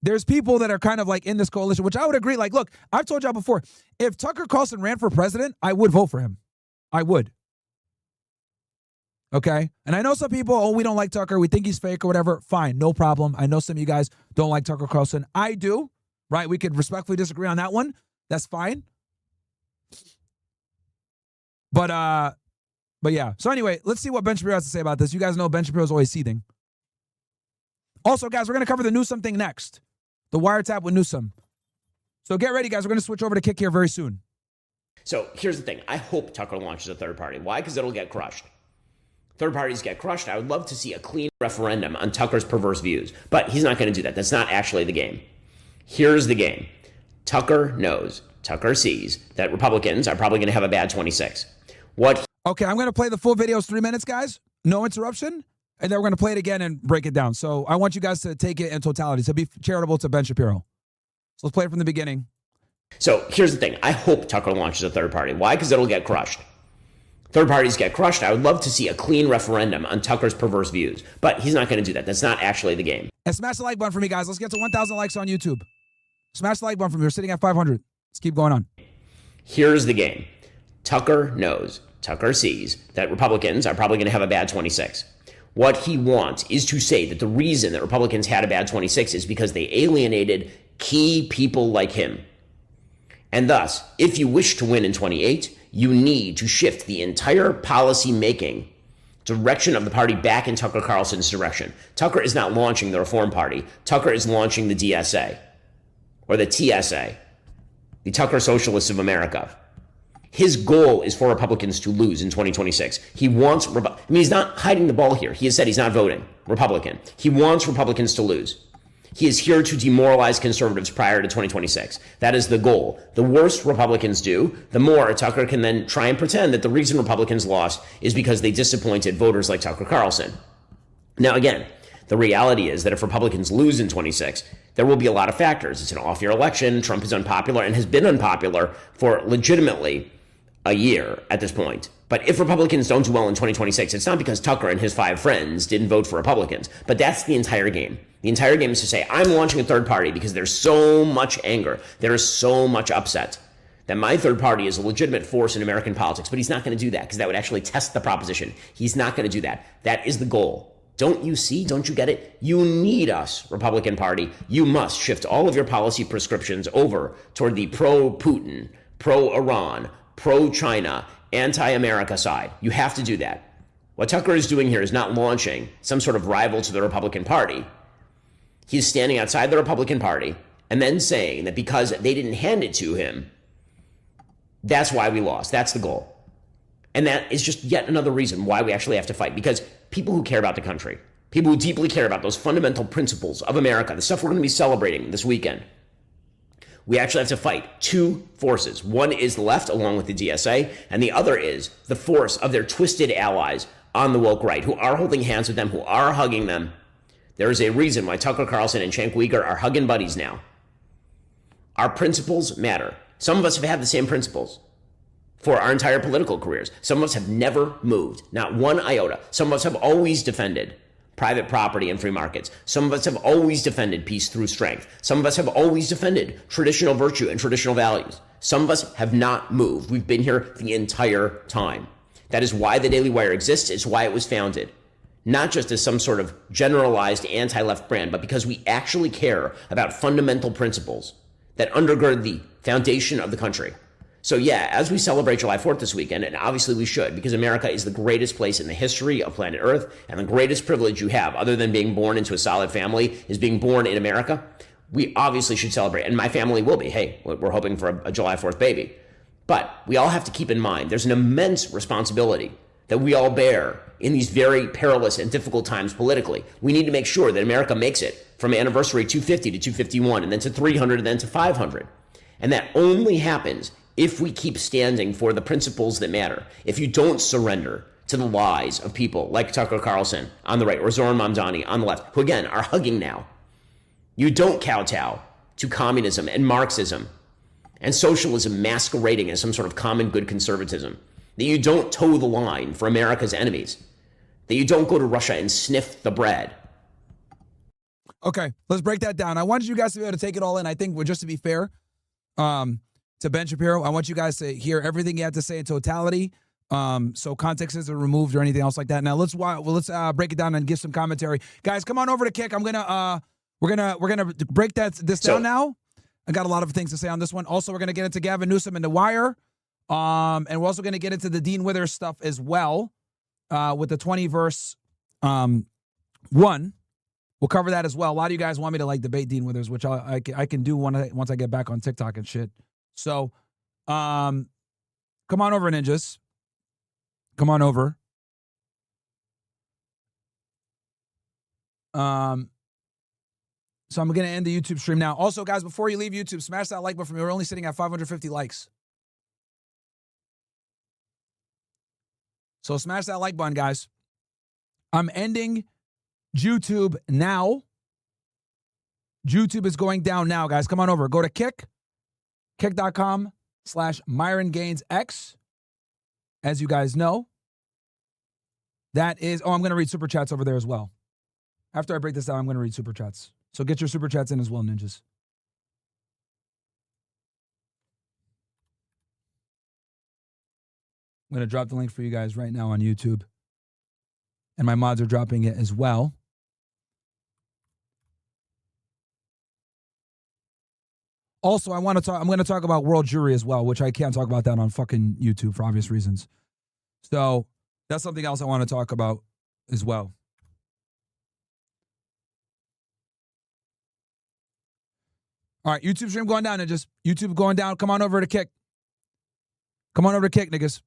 there's people that are kind of like in this coalition, which I would agree. Like, look, I've told y'all before, if Tucker Carlson ran for president, I would vote for him. I would. Okay? And I know some people, oh, we don't like Tucker. We think he's fake or whatever. Fine, no problem. I know some of you guys don't like Tucker Carlson. I do, right? We could respectfully disagree on that one. That's fine. But yeah. So anyway, let's see what Ben Shapiro has to say about this. You guys know Ben Shapiro is always seething. Also, guys, we're going to cover the Newsom thing next. The wiretap with Newsom. So get ready, guys. We're going to switch over to Kick here very soon. So here's the thing. I hope Tucker launches a third party. Why? Because it'll get crushed. Third parties get crushed. I would love to see a clean referendum on Tucker's perverse views. But he's not going to do that. That's not actually the game. Here's the game. Tucker knows, Tucker sees that Republicans are probably going to have a bad 26. Okay, I'm going to play the full videos 3 minutes, guys. No interruption. And then we're going to play it again and break it down. So I want you guys to take it in totality. So be charitable to Ben Shapiro. So let's play it from the beginning. So here's the thing. I hope Tucker launches a third party. Why? Because it'll get crushed. Third parties get crushed. I would love to see a clean referendum on Tucker's perverse views. But he's not going to do that. That's not actually the game. And smash the like button for me, guys. Let's get to 1,000 likes on YouTube. Smash the like button for me. We're sitting at 500. Let's keep going on. Here's the game. Tucker knows, Tucker sees that Republicans are probably going to have a bad 26. What he wants is to say that the reason that Republicans had a bad 26 is because they alienated key people like him. And thus, if you wish to win in 28, you need to shift the entire policy making direction of the party back in Tucker Carlson's direction. Tucker is not launching the Reform Party. Tucker is launching the DSA, or the TSA, the Tucker Socialists of America. His goal is for Republicans to lose in 2026. He wants, he's not hiding the ball here. He has said he's not voting Republican. He wants Republicans to lose. He is here to demoralize conservatives prior to 2026. That is the goal. The worse Republicans do, the more Tucker can then try and pretend that the reason Republicans lost is because they disappointed voters like Tucker Carlson. Now, again, the reality is that if Republicans lose in 26, there will be a lot of factors. It's an off-year election. Trump is unpopular and has been unpopular for legitimately a year at this point. But if Republicans don't do well in 2026, it's not because Tucker and his 5 friends didn't vote for Republicans. But that's the entire game. The entire game is to say, I'm launching a third party because there's so much anger. There is so much upset that my third party is a legitimate force in American politics. But he's not going to do that because that would actually test the proposition. He's not going to do that. That is the goal. Don't you see? Don't you get it? You need us, Republican Party. You must shift all of your policy prescriptions over toward the pro-Putin, pro-Iran, pro-China, anti-America side. You have to do that. What Tucker is doing here is not launching some sort of rival to the Republican Party. He's standing outside the Republican Party and then saying that because they didn't hand it to him, that's why we lost. That's the goal. And that is just yet another reason why we actually have to fight. Because people who care about the country, people who deeply care about those fundamental principles of America, the stuff we're going to be celebrating this weekend, we actually have to fight 2 forces. One is the left, along with the DSA, and the other is the force of their twisted allies on the woke right, who are holding hands with them, who are hugging them. There is a reason why Tucker Carlson and Cenk Uygur are hugging buddies now. Our principles matter. Some of us have had the same principles for our entire political careers. Some of us have never moved, not one iota. Some of us have always defended private property and free markets. Some of us have always defended peace through strength. Some of us have always defended traditional virtue and traditional values. Some of us have not moved. We've been here the entire time. That is why the Daily Wire exists. It's why it was founded. Not just as some sort of generalized anti-left brand, but because we actually care about fundamental principles that undergird the foundation of the country. So yeah, as we celebrate July 4th this weekend, and obviously we should, because America is the greatest place in the history of planet Earth, and the greatest privilege you have, other than being born into a solid family, is being born in America. We obviously should celebrate, and my family will be. Hey, we're hoping for a July 4th baby. But we all have to keep in mind there's an immense responsibility that we all bear in these very perilous and difficult times politically. We need to make sure that America makes it from anniversary 250 to 251, and then to 300, and then to 500. And that only happens if we keep standing for the principles that matter. If you don't surrender to the lies of people like Tucker Carlson on the right, or Zoran Mamdani on the left, who again are hugging now. You don't kowtow to communism and Marxism and socialism masquerading as some sort of common good conservatism. That you don't toe the line for America's enemies. That you don't go to Russia and sniff the bread. Okay, let's break that down. I want you guys to be able to take it all in. I think, just to be fair, to Ben Shapiro, I want you guys to hear everything you have to say in totality. So context isn't removed or anything else like that. Now let's break it down and give some commentary. Guys, come on over to Kick. We're gonna break this down now. I got a lot of things to say on this one. Also, we're gonna get into Gavin Newsom and The Wire. And we're also gonna get into the Dean Withers stuff as well. With the 20 verse 1. We'll cover that as well. A lot of you guys want me to debate Dean Withers, which I can do once I get back on TikTok and shit. So, come on over, ninjas. Come on over. So I'm going to end the YouTube stream now. Also, guys, before you leave YouTube, smash that like button for me. We're only sitting at 550 likes. So smash that like button, guys. I'm ending YouTube now. YouTube is going down now, guys. Come on over. Go to Kick. Kick.com/MyronGainesX. As you guys know, that is, I'm going to read super chats over there as well. After I break this down, I'm going to read super chats. So get your super chats in as well, ninjas. I'm going to drop the link for you guys right now on YouTube. And my mods are dropping it as well. Also, I'm going to talk about world jury as well, which I can't talk about that on fucking YouTube for obvious reasons. So that's something else I want to talk about as well. All right, YouTube stream going down, and just YouTube going down. Come on over to Kick. Come on over to Kick, niggas.